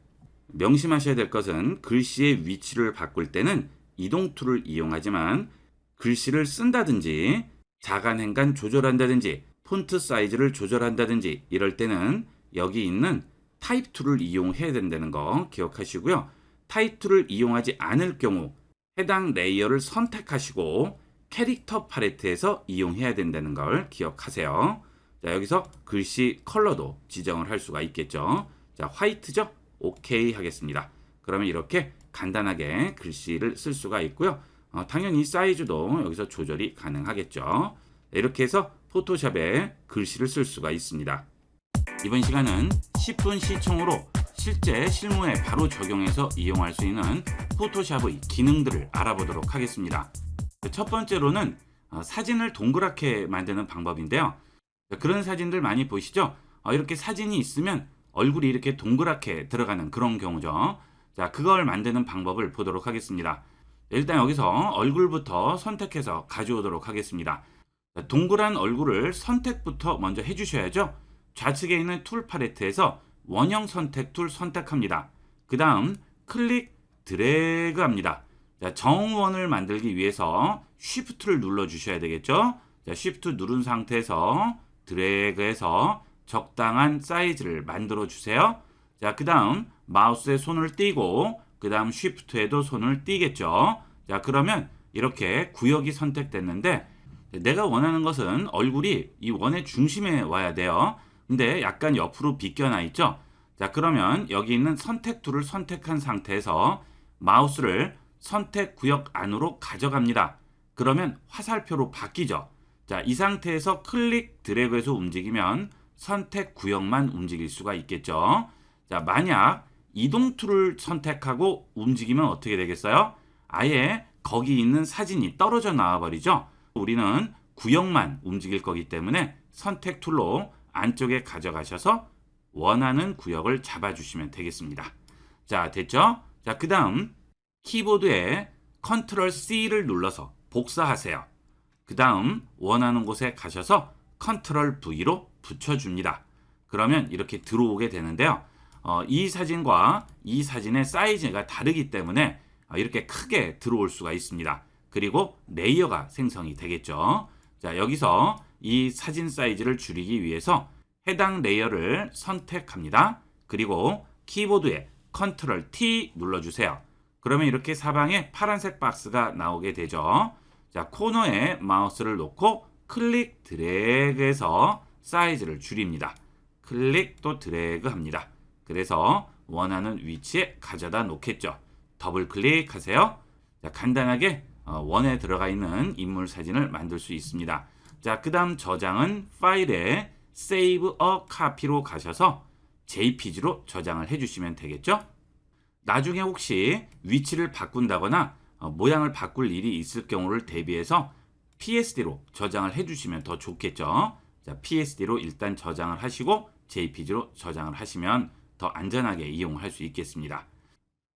명심하셔야 될 것은 글씨의 위치를 바꿀 때는 이동 툴을 이용하지만 글씨를 쓴다든지 자간 행간 조절한다든지 폰트 사이즈를 조절한다든지 이럴 때는 여기 있는 타입 툴을 이용해야 된다는 거 기억하시고요. 타입 툴을 이용하지 않을 경우 해당 레이어를 선택하시고 캐릭터 팔레트에서 이용해야 된다는 걸 기억하세요. 자, 여기서 글씨 컬러도 지정을 할 수가 있겠죠. 자, 화이트죠? 오케이 하겠습니다. 그러면 이렇게 간단하게 글씨를 쓸 수가 있고요. 당연히 사이즈도 여기서 조절이 가능하겠죠. 이렇게 해서 포토샵에 글씨를 쓸 수가 있습니다. 이번 시간은 10분 시청으로 실제 실무에 바로 적용해서 이용할 수 있는 포토샵의 기능들을 알아보도록 하겠습니다. 첫 번째로는 사진을 동그랗게 만드는 방법인데요. 그런 사진들 많이 보시죠? 이렇게 사진이 있으면 얼굴이 이렇게 동그랗게 들어가는 그런 경우죠. 자, 그걸 만드는 방법을 보도록 하겠습니다. 일단 여기서 얼굴부터 선택해서 가져오도록 하겠습니다. 자, 동그란 얼굴을 선택부터 먼저 해주셔야죠. 좌측에 있는 툴 팔레트에서 원형 선택 툴 선택합니다. 그 다음 클릭 드래그 합니다. 자, 정원을 만들기 위해서 쉬프트를 눌러 주셔야 되겠죠. 자, 쉬프트 누른 상태에서 드래그해서 적당한 사이즈를 만들어 주세요. 자, 그 다음 마우스에 손을 띄고 그 다음 쉬프트에도 손을 띄겠죠. 자, 그러면 이렇게 구역이 선택됐는데 내가 원하는 것은 얼굴이 이 원의 중심에 와야 돼요. 근데 약간 옆으로 비껴나 있죠. 자, 그러면 여기 있는 선택 툴을 선택한 상태에서 마우스를 선택 구역 안으로 가져갑니다. 그러면 화살표로 바뀌죠. 자, 이 상태에서 클릭 드래그해서 움직이면 선택 구역만 움직일 수가 있겠죠. 자, 만약 이동 툴을 선택하고 움직이면 어떻게 되겠어요? 아예 거기 있는 사진이 떨어져 나와 버리죠. 우리는 구역만 움직일 거기 때문에 선택 툴로 안쪽에 가져가셔서 원하는 구역을 잡아주시면 되겠습니다. 자, 됐죠? 자, 그 다음 키보드에 컨트롤 C를 눌러서 복사하세요. 그 다음 원하는 곳에 가셔서 컨트롤 V로 붙여줍니다. 그러면 이렇게 들어오게 되는데요. 이 사진과 이 사진의 사이즈가 다르기 때문에 이렇게 크게 들어올 수가 있습니다. 그리고 레이어가 생성이 되겠죠. 자, 여기서 이 사진 사이즈를 줄이기 위해서 해당 레이어를 선택합니다. 그리고 키보드에 컨트롤 T 눌러주세요. 그러면 이렇게 사방에 파란색 박스가 나오게 되죠. 자, 코너에 마우스를 놓고 클릭 드래그해서 사이즈를 줄입니다. 클릭 또 드래그 합니다. 그래서 원하는 위치에 가져다 놓겠죠. 더블 클릭하세요. 자, 간단하게 원에 들어가 있는 인물 사진을 만들 수 있습니다. 자, 그 다음 저장은 파일에 Save a Copy로 가셔서 JPG로 저장을 해주시면 되겠죠. 나중에 혹시 위치를 바꾼다거나 모양을 바꿀 일이 있을 경우를 대비해서 PSD로 저장을 해주시면 더 좋겠죠. 자, PSD로 일단 저장을 하시고 JPG로 저장을 하시면 더 안전하게 이용할 수 있겠습니다.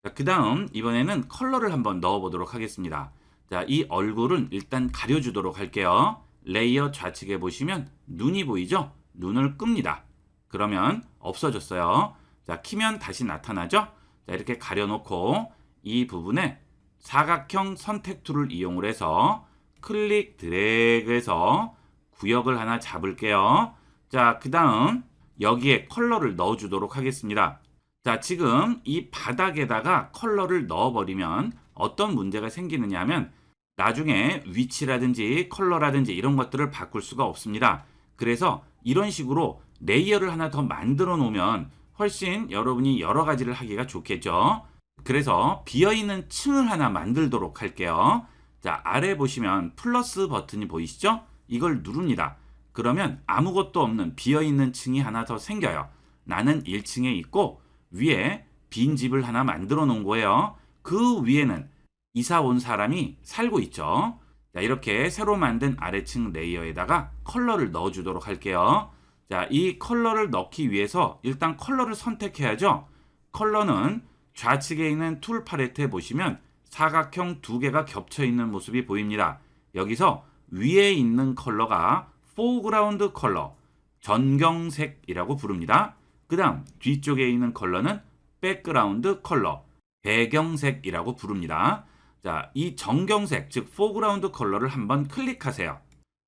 자, 그 다음 이번에는 컬러를 한번 넣어보도록 하겠습니다. 자, 이 얼굴은 일단 가려주도록 할게요. 레이어 좌측에 보시면 눈이 보이죠? 눈을 끕니다. 그러면 없어졌어요. 자, 키면 다시 나타나죠? 자, 이렇게 가려놓고 이 부분에 사각형 선택 툴을 이용을 해서 클릭 드래그해서 구역을 하나 잡을게요. 자, 그 다음 여기에 컬러를 넣어주도록 하겠습니다. 자, 지금 이 바닥에다가 컬러를 넣어버리면 어떤 문제가 생기느냐 하면 나중에 위치라든지 컬러라든지 이런 것들을 바꿀 수가 없습니다. 그래서 이런 식으로 레이어를 하나 더 만들어 놓으면 훨씬 여러분이 여러 가지를 하기가 좋겠죠. 그래서 비어있는 층을 하나 만들도록 할게요. 자, 아래 보시면 플러스 버튼이 보이시죠? 이걸 누릅니다. 그러면 아무것도 없는 비어있는 층이 하나 더 생겨요. 나는 1층에 있고 위에 빈집을 하나 만들어 놓은 거예요. 그 위에는 이사 온 사람이 살고 있죠. 자, 이렇게 새로 만든 아래층 레이어에다가 컬러를 넣어주도록 할게요. 자, 이 컬러를 넣기 위해서 일단 컬러를 선택해야죠. 컬러는 좌측에 있는 툴 팔레트에 보시면 사각형 두 개가 겹쳐 있는 모습이 보입니다. 여기서 위에 있는 컬러가 포그라운드 컬러, 전경색이라고 부릅니다. 그 다음 뒤쪽에 있는 컬러는 백그라운드 컬러, 배경색이라고 부릅니다. 자, 이 전경색, 즉 포그라운드 컬러를 한번 클릭하세요.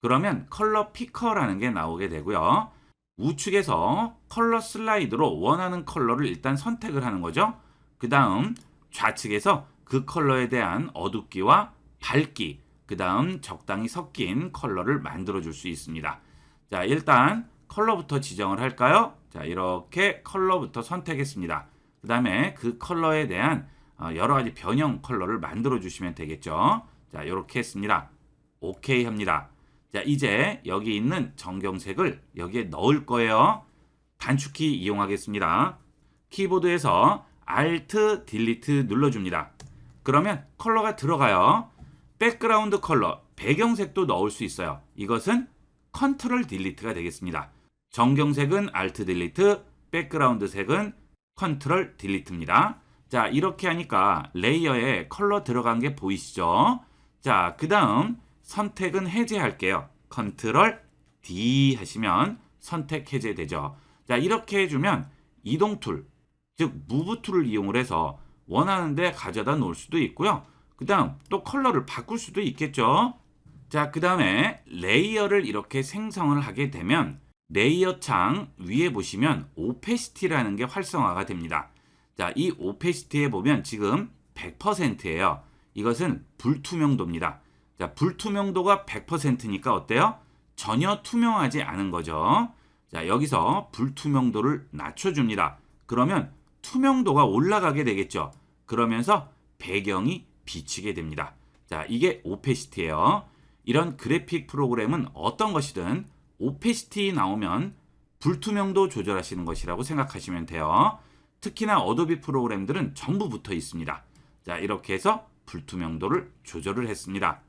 그러면 컬러 피커라는 게 나오게 되고요. 우측에서 컬러 슬라이드로 원하는 컬러를 일단 선택을 하는 거죠. 그 다음 좌측에서 그 컬러에 대한 어둡기와 밝기, 그 다음 적당히 섞인 컬러를 만들어 줄 수 있습니다. 자, 일단 컬러부터 지정을 할까요? 자, 이렇게 컬러부터 선택했습니다. 그 다음에 그 컬러에 대한 여러 가지 변형 컬러를 만들어 주시면 되겠죠. 자, 이렇게 했습니다. 오케이 합니다. 자, 이제 여기 있는 정경색을 여기에 넣을 거예요. 단축키 이용하겠습니다. 키보드에서 Alt, Delete 눌러줍니다. 그러면 컬러가 들어가요. 백그라운드 컬러, 배경색도 넣을 수 있어요. 이것은 컨트롤 딜리트가 되겠습니다. 정경색은 Alt, Delete, 백그라운드 색은 컨트롤 딜리트입니다. 자, 이렇게 하니까 레이어에 컬러 들어간 게 보이시죠? 자, 그 다음 선택은 해제할게요. 컨트롤 D 하시면 선택 해제되죠. 자, 이렇게 해주면 이동 툴, 즉 무브 툴을 이용을 해서 원하는 데 가져다 놓을 수도 있고요. 그 다음 또 컬러를 바꿀 수도 있겠죠. 자, 그 다음에 레이어를 이렇게 생성을 하게 되면 레이어 창 위에 보시면 오페시티라는 게 활성화가 됩니다. 자, 이 오페시티에 보면 지금 100%예요. 이것은 불투명도입니다. 자, 불투명도가 100%니까 어때요? 전혀 투명하지 않은 거죠. 자, 여기서 불투명도를 낮춰줍니다. 그러면 투명도가 올라가게 되겠죠. 그러면서 배경이 비치게 됩니다. 자, 이게 오페시티예요. 이런 그래픽 프로그램은 어떤 것이든 오페시티 나오면 불투명도 조절하시는 것이라고 생각하시면 돼요. 특히나 어도비 프로그램들은 전부 붙어 있습니다. 자, 이렇게 해서 불투명도를 조절을 했습니다.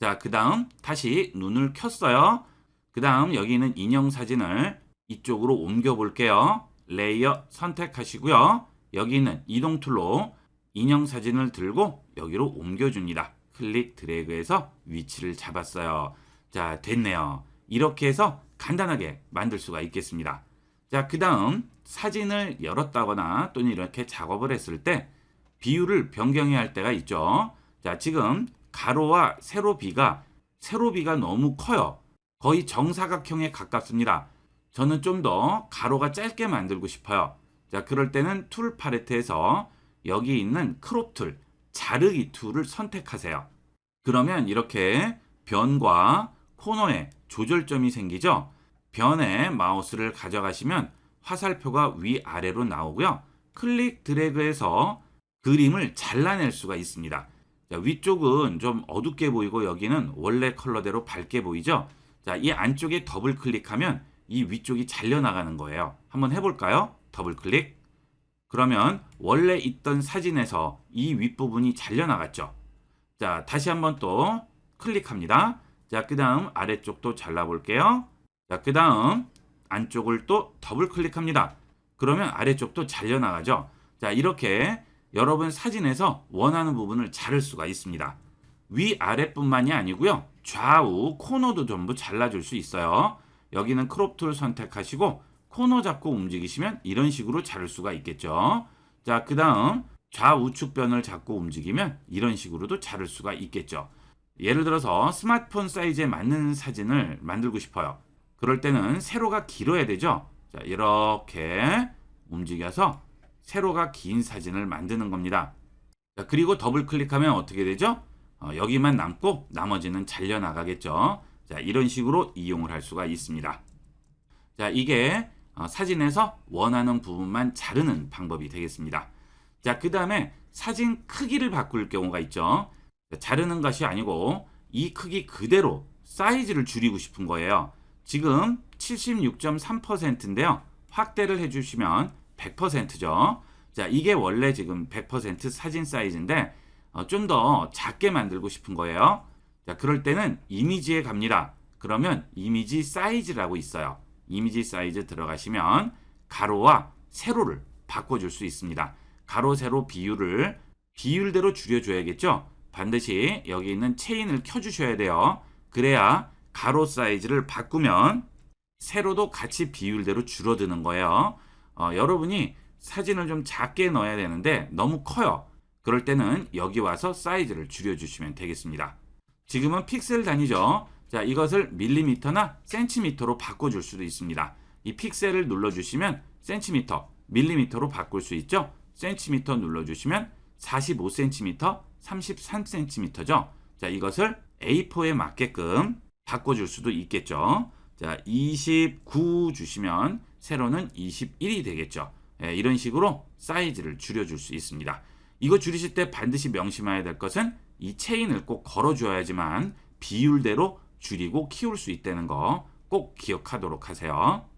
자, 그 다음 다시 눈을 켰어요. 그 다음 여기 있는 인형 사진을 이쪽으로 옮겨 볼게요. 레이어 선택하시고요. 여기 있는 이동 툴로 인형 사진을 들고 여기로 옮겨줍니다. 클릭 드래그해서 위치를 잡았어요. 자, 됐네요. 이렇게 해서 간단하게 만들 수가 있겠습니다. 자, 그 다음 사진을 열었다거나 또는 이렇게 작업을 했을 때 비율을 변경해야 할 때가 있죠. 자, 지금 가로와 세로비가 너무 커요. 거의 정사각형에 가깝습니다. 저는 좀 더 가로가 짧게 만들고 싶어요. 자, 그럴 때는 툴 팔레트에서 여기 있는 크롭 툴, 자르기 툴을 선택하세요. 그러면 이렇게 변과 코너에 조절점이 생기죠. 변에 마우스를 가져가시면 화살표가 위아래로 나오고요. 클릭 드래그해서 그림을 잘라낼 수가 있습니다. 자, 위쪽은 좀 어둡게 보이고 여기는 원래 컬러대로 밝게 보이죠. 자, 이 안쪽에 더블 클릭하면 이 위쪽이 잘려나가는 거예요. 한번 해볼까요? 더블 클릭. 그러면 원래 있던 사진에서 이 윗부분이 잘려나갔죠. 자, 다시 한번 또 클릭합니다. 자, 그 다음 아래쪽도 잘라볼게요. 자, 그 다음 안쪽을 또 더블 클릭합니다. 그러면 아래쪽도 잘려나가죠. 자, 이렇게 여러분 사진에서 원하는 부분을 자를 수가 있습니다. 위아래뿐만이 아니고요. 좌우 코너도 전부 잘라줄 수 있어요. 여기는 크롭 툴 선택하시고 코너 잡고 움직이시면 이런 식으로 자를 수가 있겠죠. 자, 그 다음 좌우측 변을 잡고 움직이면 이런 식으로도 자를 수가 있겠죠. 예를 들어서 스마트폰 사이즈에 맞는 사진을 만들고 싶어요. 그럴 때는 세로가 길어야 되죠. 자, 이렇게 움직여서 세로가 긴 사진을 만드는 겁니다. 자, 그리고 더블 클릭하면 어떻게 되죠? 여기만 남고 나머지는 잘려나가겠죠. 자, 이런 식으로 이용을 할 수가 있습니다. 자, 이게 사진에서 원하는 부분만 자르는 방법이 되겠습니다. 자, 그 다음에 사진 크기를 바꿀 경우가 있죠. 자르는 것이 아니고 이 크기 그대로 사이즈를 줄이고 싶은 거예요. 지금 76.3%인데요. 확대를 해주시면 100%죠. 자, 이게 원래 지금 100% 사진 사이즈인데 좀 더 작게 만들고 싶은 거예요. 자, 그럴 때는 이미지에 갑니다. 그러면 이미지 사이즈라고 있어요. 이미지 사이즈 들어가시면 가로와 세로를 바꿔줄 수 있습니다. 가로, 세로 비율대로 줄여줘야겠죠. 반드시 여기 있는 체인을 켜주셔야 돼요. 그래야 가로 사이즈를 바꾸면 세로도 같이 비율대로 줄어드는 거예요. 여러분이 사진을 좀 작게 넣어야 되는데 너무 커요. 그럴 때는 여기 와서 사이즈를 줄여주시면 되겠습니다. 지금은 픽셀 단위죠. 자, 이것을 밀리미터나 센티미터로 바꿔줄 수도 있습니다. 이 픽셀을 눌러주시면 센티미터, 밀리미터로 바꿀 수 있죠. 센티미터 눌러주시면 45cm, 33cm죠. 자, 이것을 A4에 맞게끔 바꿔줄 수도 있겠죠. 자, 29 주시면 세로는 21이 되겠죠. 이런 식으로 사이즈를 줄여줄 수 있습니다. 이거 줄이실 때 반드시 명심해야 될 것은 이 체인을 꼭 걸어줘야지만 비율대로 줄이고 키울 수 있다는 거 꼭 기억하도록 하세요.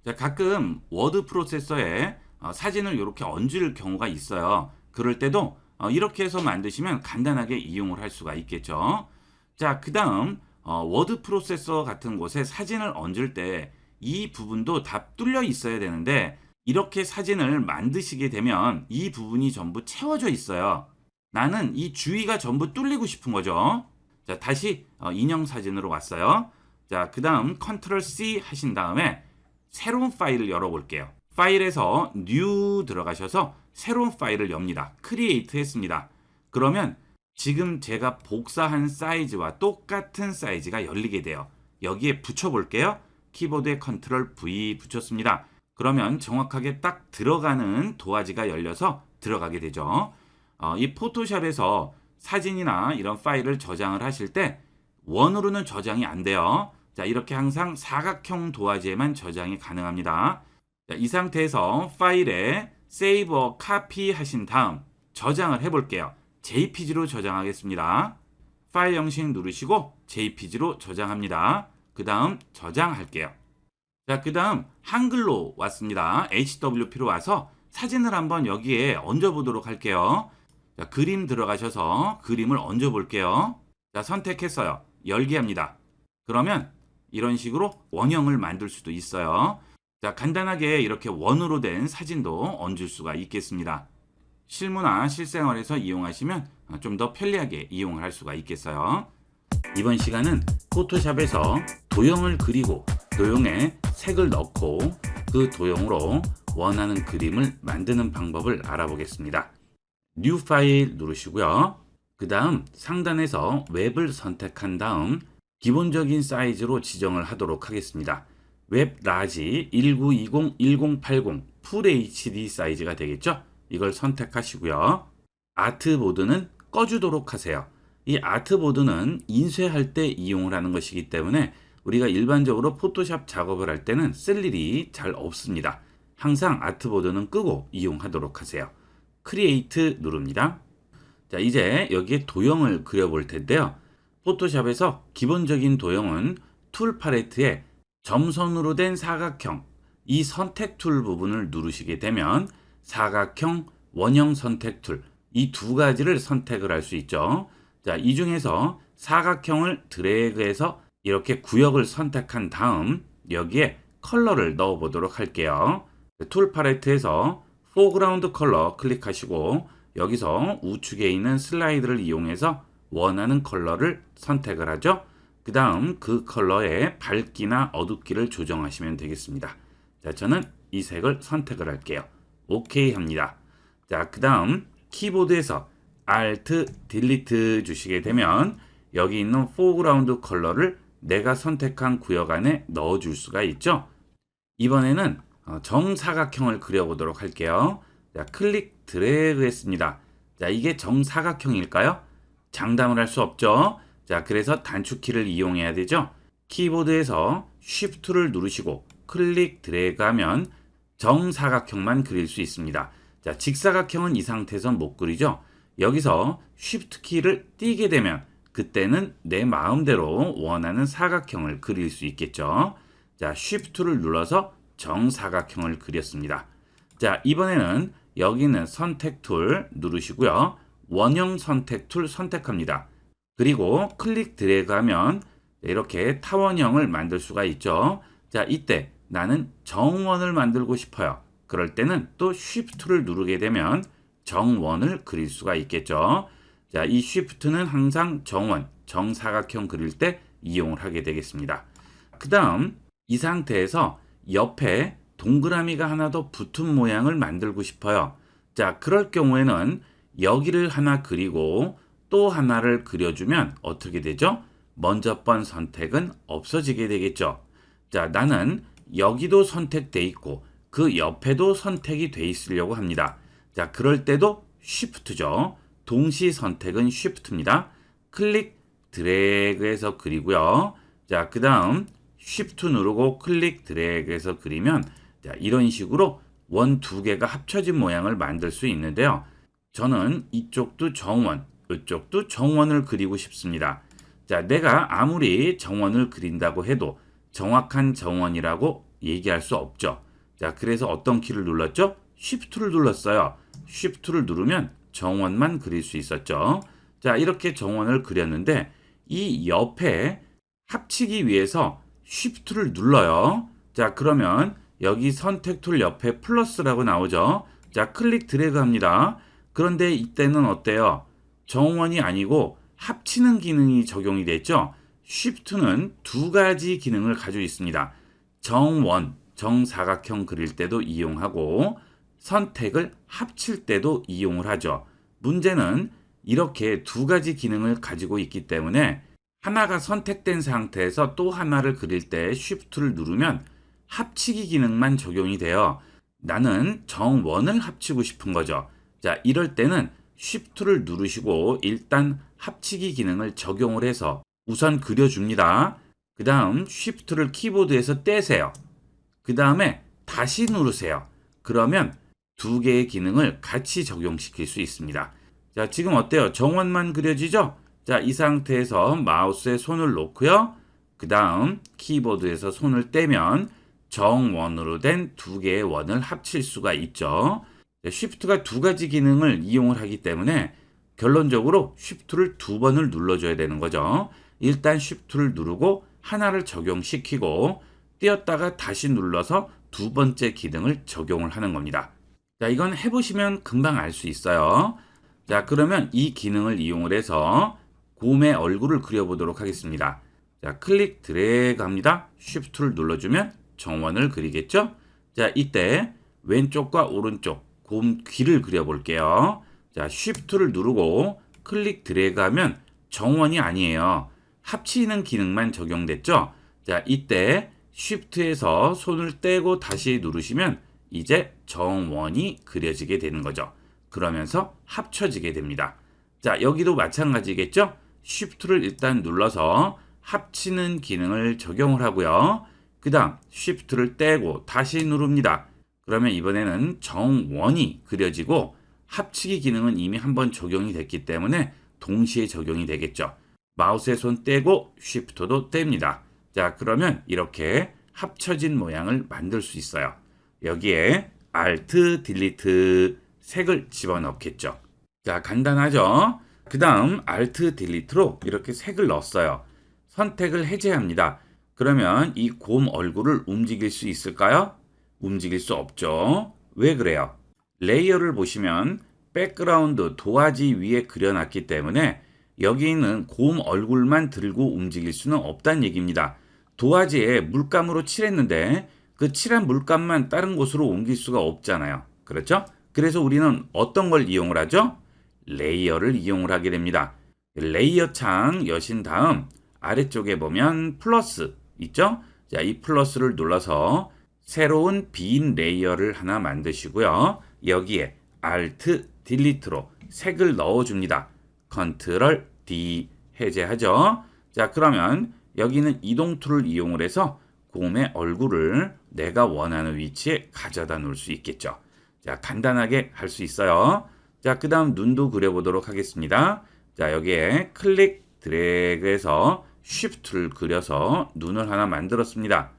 자, 가끔 워드 프로세서에 사진을 이렇게 얹을 경우가 있어요. 그럴 때도 이렇게 해서 만드시면 간단하게 이용을 할 수가 있겠죠. 자, 그 다음 워드 프로세서 같은 곳에 사진을 얹을 때 이 부분도 다 뚫려 있어야 되는데 이렇게 사진을 만드시게 되면 이 부분이 전부 채워져 있어요. 나는 이 주위가 전부 뚫리고 싶은 거죠. 자, 다시 인형 사진으로 왔어요. 자, 그 다음 컨트롤 C 하신 다음에 새로운 파일을 열어볼게요. 파일에서 New 들어가셔서 새로운 파일을 엽니다. Create 했습니다. 그러면 지금 제가 복사한 사이즈와 똑같은 사이즈가 열리게 돼요. 여기에 붙여볼게요. 키보드에 컨트롤 V 붙였습니다. 그러면 정확하게 딱 들어가는 도화지가 열려서 들어가게 되죠. 이 포토샵에서 사진이나 이런 파일을 저장을 하실 때 원으로는 저장이 안 돼요. 자, 이렇게 항상 사각형 도화지에만 저장이 가능합니다. 자, 이 상태에서 파일에 Save or Copy 하신 다음 저장을 해볼게요. JPG로 저장하겠습니다. 파일 형식 누르시고 JPG로 저장합니다. 그 다음 저장할게요. 자, 그 다음 한글로 왔습니다. HWP로 와서 사진을 한번 여기에 얹어보도록 할게요. 자, 그림 들어가셔서 그림을 얹어볼게요. 자, 선택했어요. 열기 합니다. 그러면 이런 식으로 원형을 만들 수도 있어요. 자, 간단하게 이렇게 원으로 된 사진도 얹을 수가 있겠습니다. 실무나 실생활에서 이용하시면 좀 더 편리하게 이용을 할 수가 있겠어요. 이번 시간은 포토샵에서 도형을 그리고 도형에 색을 넣고 그 도형으로 원하는 그림을 만드는 방법을 알아보겠습니다. New 파일 누르시고요. 그 다음 상단에서 웹을 선택한 다음 기본적인 사이즈로 지정을 하도록 하겠습니다. 웹 라지 1920-1080 풀 HD 사이즈가 되겠죠? 이걸 선택하시고요. 아트보드는 꺼주도록 하세요. 이 아트보드는 인쇄할 때 이용을 하는 것이기 때문에 우리가 일반적으로 포토샵 작업을 할 때는 쓸 일이 잘 없습니다. 항상 아트보드는 끄고 이용하도록 하세요. 크리에이트 누릅니다. 자, 이제 여기에 도형을 그려볼 텐데요. 포토샵에서 기본적인 도형은 툴 팔레트에 점선으로 된 사각형, 이 선택 툴 부분을 누르시게 되면 사각형, 원형 선택 툴, 이 두 가지를 선택을 할 수 있죠. 자, 이 중에서 사각형을 드래그해서 이렇게 구역을 선택한 다음 여기에 컬러를 넣어 보도록 할게요. 툴 팔레트에서 포그라운드 컬러 클릭하시고 여기서 우측에 있는 슬라이드를 이용해서 원하는 컬러를 선택을 하죠. 그 다음 그 컬러의 밝기나 어둡기를 조정하시면 되겠습니다. 자, 저는 이 색을 선택을 할게요. OK 합니다. 자, 그 다음 키보드에서 Alt, Delete 주시게 되면 여기 있는 포그라운드 컬러를 내가 선택한 구역 안에 넣어줄 수가 있죠. 이번에는 정사각형을 그려보도록 할게요. 자, 클릭 드래그 했습니다. 자, 이게 정사각형일까요? 장담을 할 수 없죠. 자, 그래서 단축키를 이용해야 되죠. 키보드에서 Shift를 누르시고 클릭 드래그 하면 정사각형만 그릴 수 있습니다. 자, 직사각형은 이 상태에선 못 그리죠. 여기서 Shift 키를 띄게 되면 그때는 내 마음대로 원하는 사각형을 그릴 수 있겠죠. 자, Shift를 눌러서 정사각형을 그렸습니다. 자, 이번에는 여기 있는 선택 툴 누르시고요. 원형 선택 툴 선택합니다. 그리고 클릭 드래그 하면 이렇게 타원형을 만들 수가 있죠. 자, 이때 나는 정원을 만들고 싶어요. 그럴 때는 또 Shift를 누르게 되면 정원을 그릴 수가 있겠죠. 자, 이 Shift는 항상 정원, 정사각형 그릴 때 이용을 하게 되겠습니다. 그 다음 이 상태에서 옆에 동그라미가 하나 더 붙은 모양을 만들고 싶어요. 자, 그럴 경우에는 여기를 하나 그리고 또 하나를 그려주면 어떻게 되죠? 먼저 번 선택은 없어지게 되겠죠. 자, 나는 여기도 선택돼 있고 그 옆에도 선택이 돼 있으려고 합니다. 자, 그럴 때도 Shift죠. 동시 선택은 Shift입니다. 클릭 드래그해서 그리고요. 자, 그 다음 Shift 누르고 클릭 드래그해서 그리면 자, 이런 식으로 원 두 개가 합쳐진 모양을 만들 수 있는데요. 저는 이쪽도 정원, 이쪽도 정원을 그리고 싶습니다. 자, 내가 아무리 정원을 그린다고 해도 정확한 정원이라고 얘기할 수 없죠. 자, 그래서 어떤 키를 눌렀죠? Shift를 눌렀어요. Shift를 누르면 정원만 그릴 수 있었죠. 자, 이렇게 정원을 그렸는데 이 옆에 합치기 위해서 Shift를 눌러요. 자, 그러면 여기 선택 툴 옆에 플러스라고 나오죠. 자, 클릭 드래그 합니다. 그런데 이때는 어때요? 정원이 아니고 합치는 기능이 적용이 됐죠. Shift는 두 가지 기능을 가지고 있습니다. 정원, 정사각형 그릴 때도 이용하고 선택을 합칠 때도 이용을 하죠. 문제는 이렇게 두 가지 기능을 가지고 있기 때문에 하나가 선택된 상태에서 또 하나를 그릴 때 Shift를 누르면 합치기 기능만 적용이 돼요. 나는 정원을 합치고 싶은 거죠. 자, 이럴 때는 Shift를 누르시고 일단 합치기 기능을 적용을 해서 우선 그려줍니다. 그 다음 Shift를 키보드에서 떼세요. 그 다음에 다시 누르세요. 그러면 두 개의 기능을 같이 적용시킬 수 있습니다. 자, 지금 어때요? 정원만 그려지죠? 자, 이 상태에서 마우스에 손을 놓고요. 그 다음 키보드에서 손을 떼면 정원으로 된 두 개의 원을 합칠 수가 있죠. Shift가 두 가지 기능을 이용을 하기 때문에 결론적으로 Shift를 두 번을 눌러줘야 되는 거죠. 일단 Shift를 누르고 하나를 적용시키고 띄었다가 다시 눌러서 두 번째 기능을 적용을 하는 겁니다. 자, 이건 해보시면 금방 알 수 있어요. 자, 그러면 이 기능을 이용을 해서 곰의 얼굴을 그려보도록 하겠습니다. 자, 클릭 드래그 합니다. Shift를 눌러주면 정원을 그리겠죠? 자, 이때 왼쪽과 오른쪽 곰 귀를 그려볼게요. 자, Shift를 누르고 클릭 드래그 하면 정원이 아니에요. 합치는 기능만 적용됐죠? 자, 이때 Shift에서 손을 떼고 다시 누르시면 이제 정원이 그려지게 되는 거죠. 그러면서 합쳐지게 됩니다. 자, 여기도 마찬가지겠죠? Shift를 일단 눌러서 합치는 기능을 적용을 하고요. 그 다음 Shift를 떼고 다시 누릅니다. 그러면 이번에는 정원이 그려지고 합치기 기능은 이미 한번 적용이 됐기 때문에 동시에 적용이 되겠죠. 마우스에 손 떼고 Shift도 뗍니다. 자, 그러면 이렇게 합쳐진 모양을 만들 수 있어요. 여기에 Alt, Delete 색을 집어넣겠죠. 자, 간단하죠? 그 다음 Alt, Delete로 이렇게 색을 넣었어요. 선택을 해제합니다. 그러면 이 곰 얼굴을 움직일 수 있을까요? 움직일 수 없죠. 왜 그래요? 레이어를 보시면 백그라운드 도화지 위에 그려놨기 때문에 여기 있는 곰 얼굴만 들고 움직일 수는 없다는 얘기입니다. 도화지에 물감으로 칠했는데 그 칠한 물감만 다른 곳으로 옮길 수가 없잖아요. 그렇죠? 그래서 우리는 어떤 걸 이용을 하죠? 레이어를 이용을 하게 됩니다. 레이어 창 여신 다음 아래쪽에 보면 플러스 있죠? 자, 이 플러스를 눌러서 새로운 빈 레이어를 하나 만드시고요. 여기에 Alt, Delete로 색을 넣어줍니다. Ctrl D 해제하죠. 자, 그러면 여기는 이동 툴을 이용을 해서 곰의 얼굴을 내가 원하는 위치에 가져다 놓을 수 있겠죠. 자, 간단하게 할 수 있어요. 자, 그 다음 눈도 그려보도록 하겠습니다. 자, 여기에 클릭 드래그해서 Shift를 그려서 눈을 하나 만들었습니다.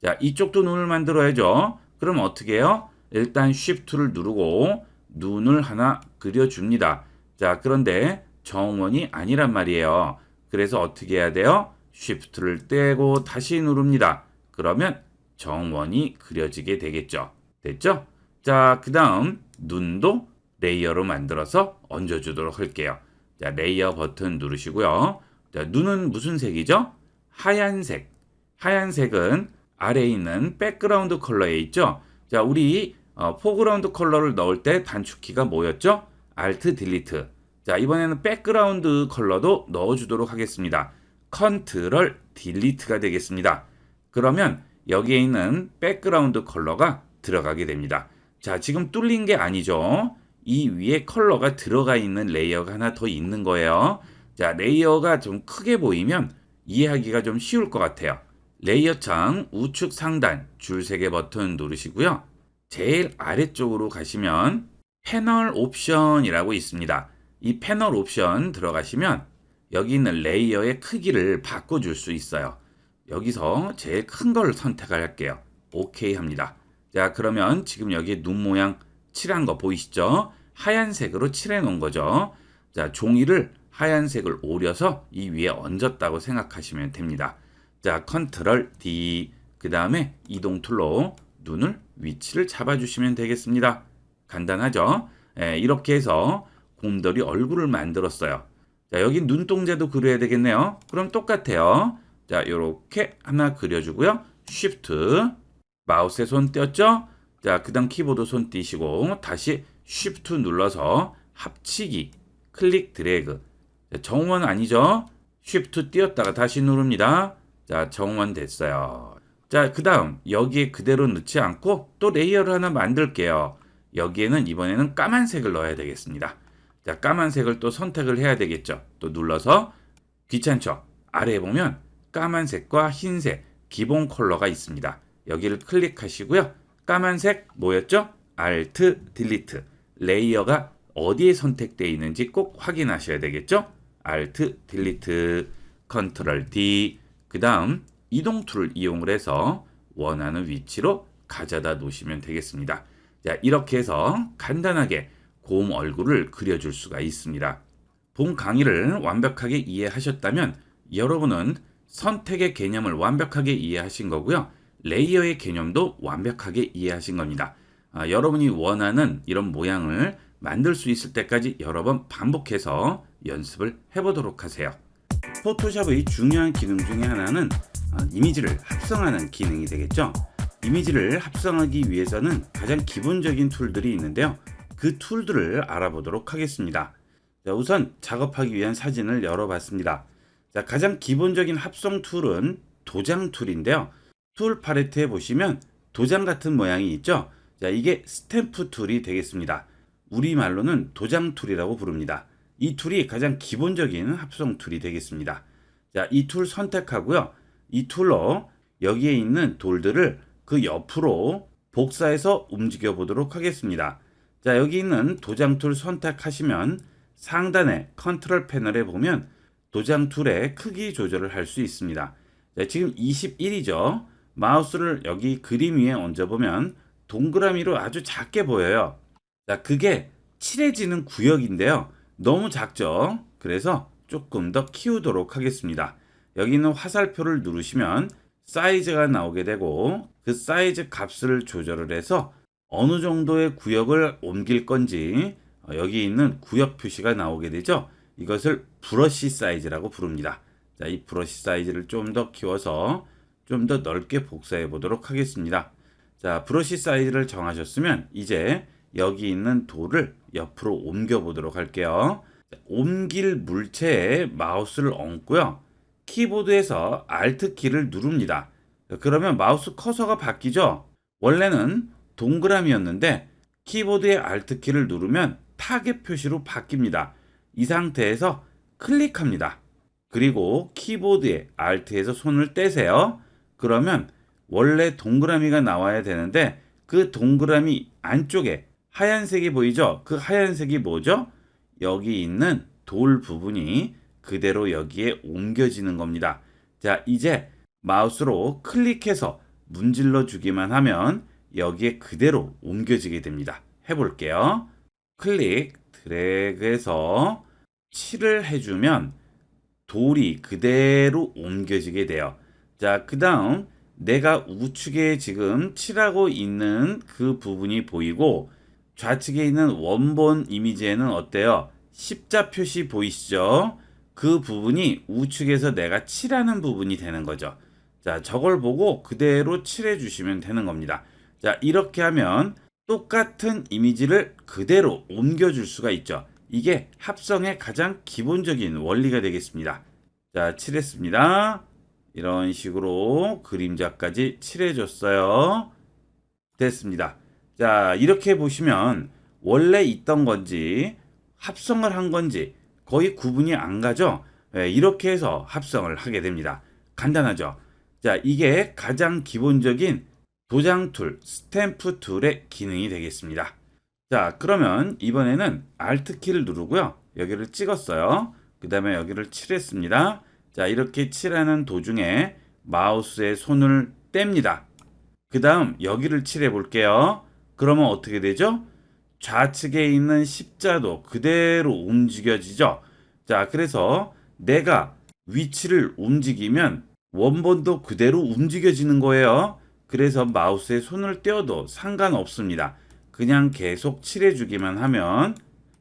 자, 이쪽도 눈을 만들어야죠. 그럼 어떻게 해요? 일단 Shift를 누르고 눈을 하나 그려줍니다. 자, 그런데 정원이 아니란 말이에요. 그래서 어떻게 해야 돼요? Shift를 떼고 다시 누릅니다. 그러면 정원이 그려지게 되겠죠. 됐죠? 자, 그 다음 눈도 레이어로 만들어서 얹어주도록 할게요. 자, 레이어 버튼 누르시고요. 자, 눈은 무슨 색이죠? 하얀색. 하얀색은 아래에 있는 백그라운드 컬러에 있죠? 자, 우리 포그라운드 컬러를 넣을 때 단축키가 뭐였죠? Alt, Delete. 자, 이번에는 백그라운드 컬러도 넣어주도록 하겠습니다. Ctrl, Delete가 되겠습니다. 그러면 여기에 있는 백그라운드 컬러가 들어가게 됩니다. 자, 지금 뚫린 게 아니죠. 이 위에 컬러가 들어가 있는 레이어가 하나 더 있는 거예요. 자, 레이어가 좀 크게 보이면 이해하기가 좀 쉬울 것 같아요. 레이어 창 우측 상단 줄 3개 버튼 누르시고요. 제일 아래쪽으로 가시면 패널 옵션이라고 있습니다. 이 패널 옵션 들어가시면 여기 있는 레이어의 크기를 바꿔줄 수 있어요. 여기서 제일 큰 걸 선택할게요. 오케이 합니다. 자, 그러면 지금 여기 눈 모양 칠한 거 보이시죠? 하얀색으로 칠해 놓은 거죠. 자, 종이를 하얀색을 오려서 이 위에 얹었다고 생각하시면 됩니다. 자, 컨트롤 D, 그 다음에 이동 툴로 눈을 위치를 잡아주시면 되겠습니다. 간단하죠? 이렇게 해서 곰돌이 얼굴을 만들었어요. 자, 여기 눈동자도 그려야 되겠네요. 그럼 똑같아요. 자, 이렇게 하나 그려주고요. Shift, 마우스에 손 띄었죠? 자, 그 다음 키보드 손 띄시고 다시 Shift 눌러서 합치기, 클릭 드래그. 자, 정원 아니죠? Shift 띄었다가 다시 누릅니다. 자, 정원 됐어요. 자, 그 다음 여기에 그대로 넣지 않고 또 레이어를 하나 만들게요. 여기에는 이번에는 까만색을 넣어야 되겠습니다. 자, 까만색을 또 선택을 해야 되겠죠. 또 눌러서 귀찮죠? 아래에 보면 까만색과 흰색 기본 컬러가 있습니다. 여기를 클릭하시고요. 까만색 뭐였죠? Alt, Delete. 레이어가 어디에 선택되어 있는지 꼭 확인하셔야 되겠죠? Alt, Delete, Ctrl D. 그 다음 이동 툴을 이용을 해서 원하는 위치로 가져다 놓으시면 되겠습니다. 자, 이렇게 해서 간단하게 곰 얼굴을 그려줄 수가 있습니다. 본 강의를 완벽하게 이해하셨다면 여러분은 선택의 개념을 완벽하게 이해하신 거고요. 레이어의 개념도 완벽하게 이해하신 겁니다. 여러분이 원하는 이런 모양을 만들 수 있을 때까지 여러 번 반복해서 연습을 해보도록 하세요. 포토샵의 중요한 기능 중에 하나는 이미지를 합성하는 기능이 되겠죠. 이미지를 합성하기 위해서는 가장 기본적인 툴들이 있는데요. 그 툴들을 알아보도록 하겠습니다. 자, 우선 작업하기 위한 사진을 열어봤습니다. 자, 가장 기본적인 합성 툴은 도장 툴인데요. 툴 팔레트에 보시면 도장 같은 모양이 있죠. 자, 이게 스탬프 툴이 되겠습니다. 우리말로는 도장 툴이라고 부릅니다. 이 툴이 가장 기본적인 합성 툴이 되겠습니다. 자, 이 툴 선택하고요. 이 툴로 여기에 있는 돌들을 그 옆으로 복사해서 움직여 보도록 하겠습니다. 자, 여기 있는 도장 툴 선택하시면 상단에 컨트롤 패널에 보면 도장 툴의 크기 조절을 할 수 있습니다. 자, 지금 21이죠. 마우스를 여기 그림 위에 얹어보면 동그라미로 아주 작게 보여요. 자, 그게 칠해지는 구역인데요. 너무 작죠? 그래서 조금 더 키우도록 하겠습니다. 여기 있는 화살표를 누르시면 사이즈가 나오게 되고 그 사이즈 값을 조절을 해서 어느 정도의 구역을 옮길 건지 여기 있는 구역 표시가 나오게 되죠. 이것을 브러쉬 사이즈라고 부릅니다. 자, 이 브러쉬 사이즈를 좀 더 키워서 좀 더 넓게 복사해 보도록 하겠습니다. 자, 브러쉬 사이즈를 정하셨으면 이제 여기 있는 돌을 옆으로 옮겨 보도록 할게요. 자, 옮길 물체에 마우스를 얹고요. 키보드에서 Alt 키를 누릅니다. 그러면 마우스 커서가 바뀌죠? 원래는 동그라미였는데 키보드의 Alt 키를 누르면 타겟 표시로 바뀝니다. 이 상태에서 클릭합니다. 그리고 키보드에 Alt에서 손을 떼세요. 그러면 원래 동그라미가 나와야 되는데 그 동그라미 안쪽에 하얀색이 보이죠? 그 하얀색이 뭐죠? 여기 있는 돌 부분이 그대로 여기에 옮겨지는 겁니다. 자, 이제 마우스로 클릭해서 문질러 주기만 하면 여기에 그대로 옮겨지게 됩니다. 해볼게요. 클릭, 드래그해서 칠을 해주면 돌이 그대로 옮겨지게 돼요. 자, 그 다음 내가 우측에 지금 칠하고 있는 그 부분이 보이고 좌측에 있는 원본 이미지에는 어때요? 십자 표시 보이시죠? 그 부분이 우측에서 내가 칠하는 부분이 되는 거죠. 자, 저걸 보고 그대로 칠해 주시면 되는 겁니다. 자, 이렇게 하면 똑같은 이미지를 그대로 옮겨줄 수가 있죠. 이게 합성의 가장 기본적인 원리가 되겠습니다. 자, 칠했습니다. 이런 식으로 그림자까지 칠해줬어요. 됐습니다. 자, 이렇게 보시면 원래 있던 건지 합성을 한 건지 거의 구분이 안 가죠. 이렇게 해서 합성을 하게 됩니다. 간단하죠. 자, 이게 가장 기본적인 도장 툴, 스탬프 툴의 기능이 되겠습니다. 자, 그러면 이번에는 Alt 키를 누르고요. 여기를 찍었어요. 그 다음에 여기를 칠했습니다. 자, 이렇게 칠하는 도중에 마우스의 손을 뗍니다. 그 다음 여기를 칠해 볼게요. 그러면 어떻게 되죠? 좌측에 있는 십자도 그대로 움직여지죠. 자, 그래서 내가 위치를 움직이면 원본도 그대로 움직여지는 거예요. 그래서 마우스에 손을 떼어도 상관없습니다. 그냥 계속 칠해주기만 하면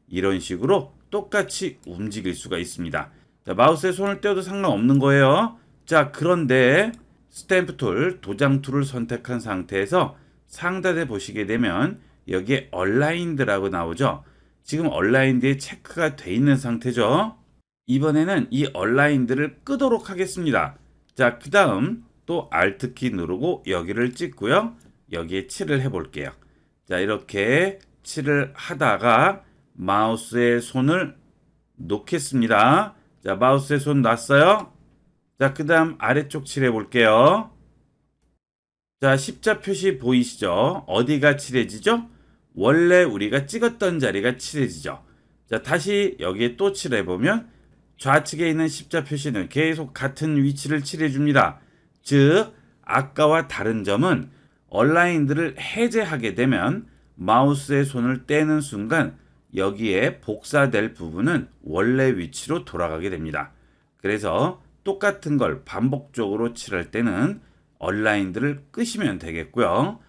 이런 식으로 똑같이 움직일 수가 있습니다. 자, 마우스에 손을 떼어도 상관없는 거예요. 자, 그런데 스탬프 툴, 도장 툴을 선택한 상태에서 상단에 보시게 되면 여기에 얼라인드라고 나오죠. 지금 얼라인드에 체크가 돼 있는 상태죠. 이번에는 이 얼라인드를 끄도록 하겠습니다. 자, 그 다음 또 Alt 키 누르고 여기를 찍고요. 여기에 칠을 해볼게요. 자, 이렇게 칠을 하다가 마우스의 손을 놓겠습니다. 자, 마우스의 손 놨어요. 자, 그 다음 아래쪽 칠해 볼게요. 자, 십자 표시 보이시죠? 어디가 칠해지죠? 원래 우리가 찍었던 자리가 칠해지죠. 자, 다시 여기에 또 칠해 보면 좌측에 있는 십자 표시는 계속 같은 위치를 칠해 줍니다. 즉, 아까와 다른 점은 얼라인들을 해제하게 되면 마우스의 손을 떼는 순간 여기에 복사될 부분은 원래 위치로 돌아가게 됩니다. 그래서 똑같은 걸 반복적으로 칠할 때는 얼라인들을 끄시면 되겠고요.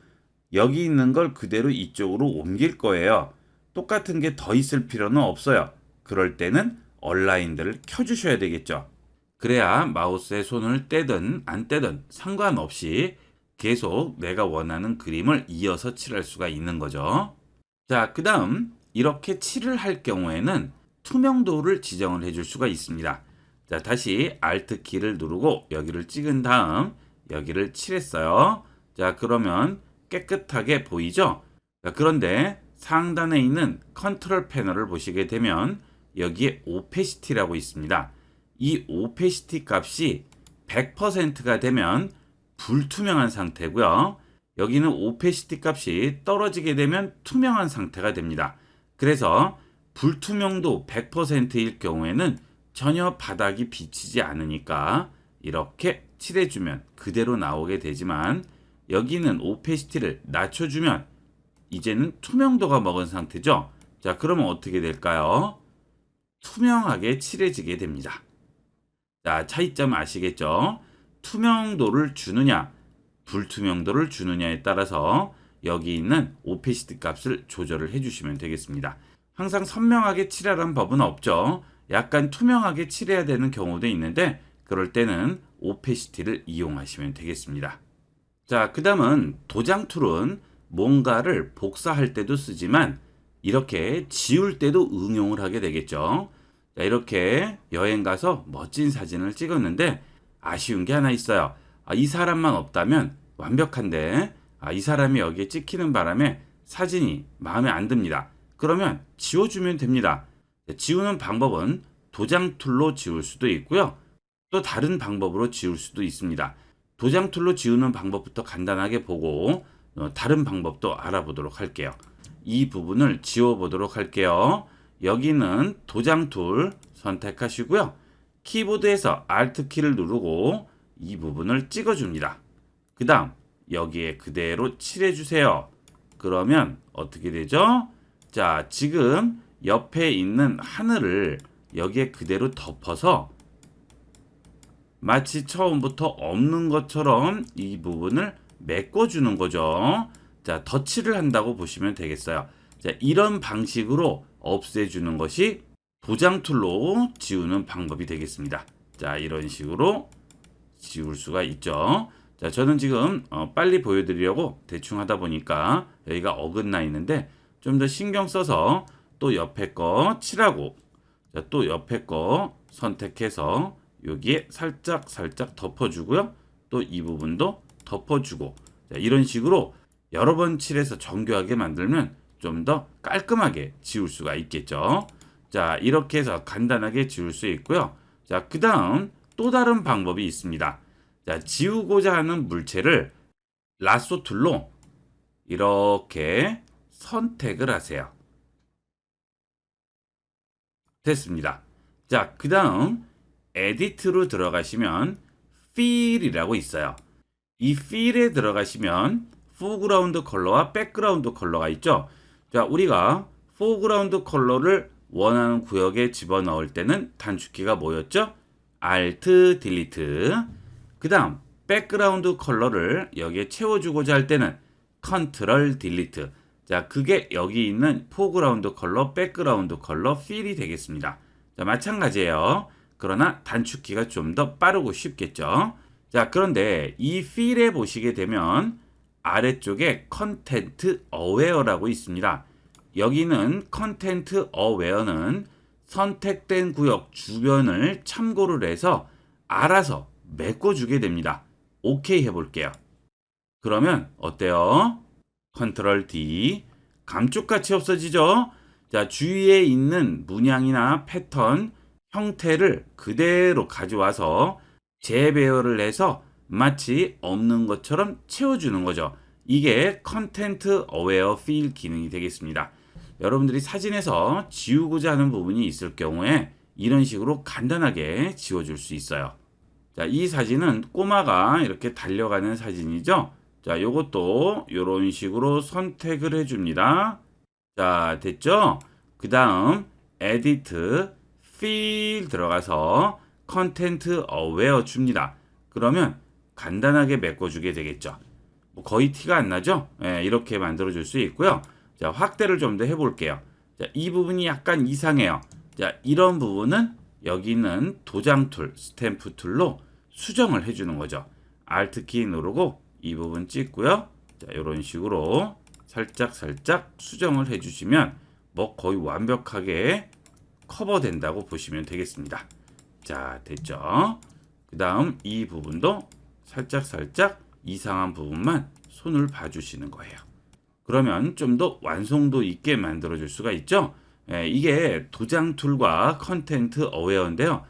여기 있는 걸 그대로 이쪽으로 옮길 거예요. 똑같은 게 더 있을 필요는 없어요. 그럴 때는 얼라인들을 켜주셔야 되겠죠. 그래야 마우스에 손을 떼든 안 떼든 상관없이 계속 내가 원하는 그림을 이어서 칠할 수가 있는 거죠. 자, 그 다음 이렇게 칠을 할 경우에는 투명도를 지정을 해줄 수가 있습니다. 자, 다시 Alt 키를 누르고 여기를 찍은 다음 여기를 칠했어요. 자, 그러면 깨끗하게 보이죠? 자, 그런데 상단에 있는 컨트롤 패널을 보시게 되면 여기에 오페시티라고 있습니다. 이 오페시티 값이 100%가 되면 불투명한 상태고요. 여기는 오페시티 값이 떨어지게 되면 투명한 상태가 됩니다. 그래서 불투명도 100%일 경우에는 전혀 바닥이 비치지 않으니까 이렇게 칠해주면 그대로 나오게 되지만 여기는 오페시티를 낮춰주면 이제는 투명도가 먹은 상태죠. 자, 그러면 어떻게 될까요? 투명하게 칠해지게 됩니다. 자, 차이점 아시겠죠? 투명도를 주느냐, 불투명도를 주느냐에 따라서 여기 있는 오페시티 값을 조절을 해주시면 되겠습니다. 항상 선명하게 칠하라는 법은 없죠. 약간 투명하게 칠해야 되는 경우도 있는데 그럴 때는 오페시티를 이용하시면 되겠습니다. 자, 그 다음은 도장 툴은 뭔가를 복사할 때도 쓰지만 이렇게 지울 때도 응용을 하게 되겠죠. 자, 이렇게 여행 가서 멋진 사진을 찍었는데 아쉬운 게 하나 있어요. 이 사람만 없다면 완벽한데 이 사람이 여기에 찍히는 바람에 사진이 마음에 안 듭니다. 그러면 지워주면 됩니다. 지우는 방법은 도장 툴로 지울 수도 있고요. 또 다른 방법으로 지울 수도 있습니다. 도장 툴로 지우는 방법부터 간단하게 보고 다른 방법도 알아보도록 할게요. 이 부분을 지워보도록 할게요. 여기는 도장 툴 선택하시고요. 키보드에서 Alt 키를 누르고 이 부분을 찍어줍니다. 그 다음 여기에 그대로 칠해주세요. 그러면 어떻게 되죠? 자, 지금 옆에 있는 하늘을 여기에 그대로 덮어서 마치 처음부터 없는 것처럼 이 부분을 메꿔주는 거죠. 자, 덧칠을 한다고 보시면 되겠어요. 자, 이런 방식으로 없애주는 것이 도장 툴로 지우는 방법이 되겠습니다. 자, 이런 식으로 지울 수가 있죠. 자, 저는 지금 빨리 보여드리려고 대충 하다 보니까 여기가 어긋나 있는데 좀 더 신경 써서 또 옆에 거 칠하고 자, 또 옆에 거 선택해서 여기에 살짝 덮어주고요. 또 이 부분도 덮어주고 자, 이런 식으로 여러 번 칠해서 정교하게 만들면 좀 더 깔끔하게 지울 수가 있겠죠. 자, 이렇게 해서 간단하게 지울 수 있고요. 자, 그 다음 또 다른 방법이 있습니다. 자, 지우고자 하는 물체를 라쏘 툴로 이렇게 선택을 하세요. 됐습니다. 자, 그 다음 에디트로 들어가시면 필이라고 있어요. 이 필에 들어가시면 포그라운드 컬러와 백그라운드 컬러가 있죠. 자, 우리가 포그라운드 컬러를 원하는 구역에 집어넣을 때는 단축키가 뭐였죠? Alt, Delete. 그 다음 백그라운드 컬러를 여기에 채워주고자 할 때는 Ctrl, Delete. 자, 그게 여기 있는 포그라운드 컬러, 백그라운드 컬러, 필이 되겠습니다. 자, 마찬가지예요. 그러나 단축키가 좀 더 빠르고 쉽겠죠. 자, 그런데 이 필에 보시게 되면 아래쪽에 컨텐트 어웨어라고 있습니다. 여기는 컨텐트 어웨어는 선택된 구역 주변을 참고를 해서 알아서 메꿔주게 됩니다. 오케이 해볼게요. 그러면 어때요? 컨트롤 D, 감쪽같이 없어지죠? 자, 주위에 있는 문양이나 패턴, 형태를 그대로 가져와서 재배열을 해서 마치 없는 것처럼 채워주는 거죠. 이게 컨텐트 어웨어 필 기능이 되겠습니다. 여러분들이 사진에서 지우고자 하는 부분이 있을 경우에 이런 식으로 간단하게 지워줄 수 있어요. 자, 이 사진은 꼬마가 이렇게 달려가는 사진이죠. 자, 요것도 이런 식으로 선택을 해줍니다. 자, 됐죠? 그 다음 에디트 필 들어가서 컨텐트 어웨어 줍니다. 그러면 간단하게 메꿔주게 되겠죠. 뭐 거의 티가 안 나죠? 네, 이렇게 만들어줄 수 있고요. 자, 확대를 좀 더 해볼게요. 자, 이 부분이 약간 이상해요. 자, 이런 부분은 여기 있는 도장 툴, 스탬프 툴로 수정을 해주는 거죠. Alt 키 누르고 이 부분 찍고요. 자, 이런 식으로 살짝 수정을 해주시면 뭐 거의 완벽하게 커버된다고 보시면 되겠습니다. 자, 됐죠? 그 다음 이 부분도 살짝 이상한 부분만 손을 봐주시는 거예요. 그러면 좀 더 완성도 있게 만들어줄 수가 있죠? 이게 도장 툴과 컨텐트 어웨어인데요.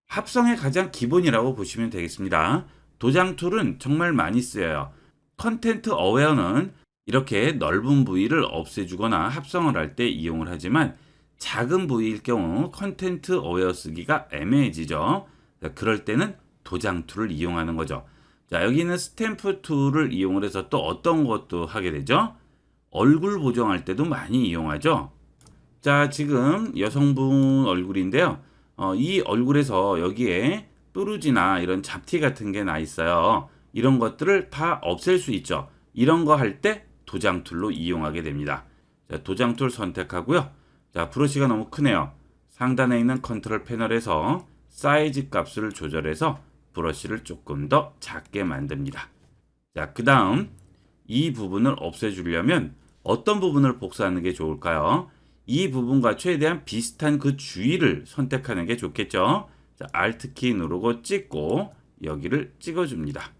합성의 가장 기본이라고 보시면 되겠습니다. 도장 툴은 정말 많이 쓰여요. 컨텐트 어웨어는 이렇게 넓은 부위를 없애주거나 합성을 할 때 이용을 하지만 작은 부위일 경우 컨텐트 어웨어 쓰기가 애매해지죠. 그럴 때는 도장 툴을 이용하는 거죠. 자, 여기는 스탬프 툴을 이용을 해서 또 어떤 것도 하게 되죠? 얼굴 보정할 때도 많이 이용하죠. 자, 지금 여성분 얼굴인데요. 이 얼굴에서 여기에 뾰루지나 이런 잡티 같은 게 나 있어요. 이런 것들을 다 없앨 수 있죠. 이런 거 할 때 도장 툴로 이용하게 됩니다. 자, 도장 툴 선택하고요. 자, 브러쉬가 너무 크네요. 상단에 있는 컨트롤 패널에서 사이즈 값을 조절해서 브러쉬를 조금 더 작게 만듭니다. 자, 그 다음 이 부분을 없애주려면 어떤 부분을 복사하는 게 좋을까요? 이 부분과 최대한 비슷한 그 주위를 선택하는 게 좋겠죠. 자, Alt 키 누르고 찍고 여기를 찍어줍니다.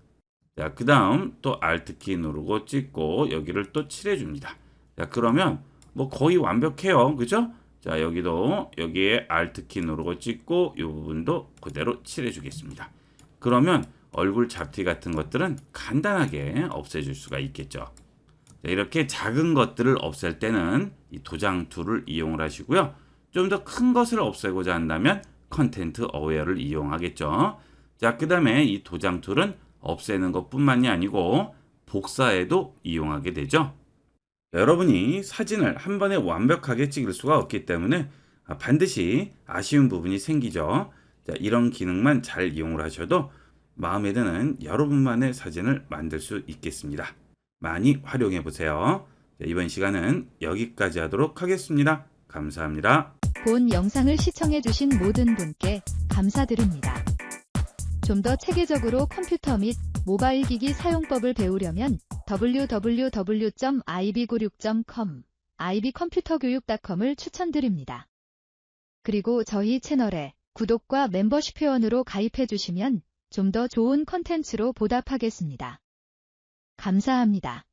자, 그 다음 또 Alt 키 누르고 찍고 여기를 또 칠해줍니다. 자, 그러면 뭐 거의 완벽해요. 그죠? 자, 여기도 여기에 Alt 키 누르고 찍고 이 부분도 그대로 칠해 주겠습니다. 그러면 얼굴 잡티 같은 것들은 간단하게 없애줄 수가 있겠죠. 자, 이렇게 작은 것들을 없앨 때는 이 도장 툴을 이용을 하시고요. 좀 더 큰 것을 없애고자 한다면 컨텐트 어웨어를 이용하겠죠. 자, 그 다음에 이 도장 툴은 없애는 것뿐만이 아니고 복사에도 이용하게 되죠. 여러분이 사진을 한 번에 완벽하게 찍을 수가 없기 때문에 반드시 아쉬운 부분이 생기죠. 자, 이런 기능만 잘 이용을 하셔도 마음에 드는 여러분만의 사진을 만들 수 있겠습니다. 많이 활용해 보세요. 자, 이번 시간은 여기까지 하도록 하겠습니다. 감사합니다. 본 영상을 시청해 주신 모든 분께 감사드립니다. 좀 더 체계적으로 컴퓨터 및 모바일 기기 사용법을 배우려면 www.ib96.com, ibcomputer교육.com을 추천드립니다. 그리고 저희 채널에 구독과 멤버십 회원으로 가입해 주시면 좀 더 좋은 컨텐츠로 보답하겠습니다. 감사합니다.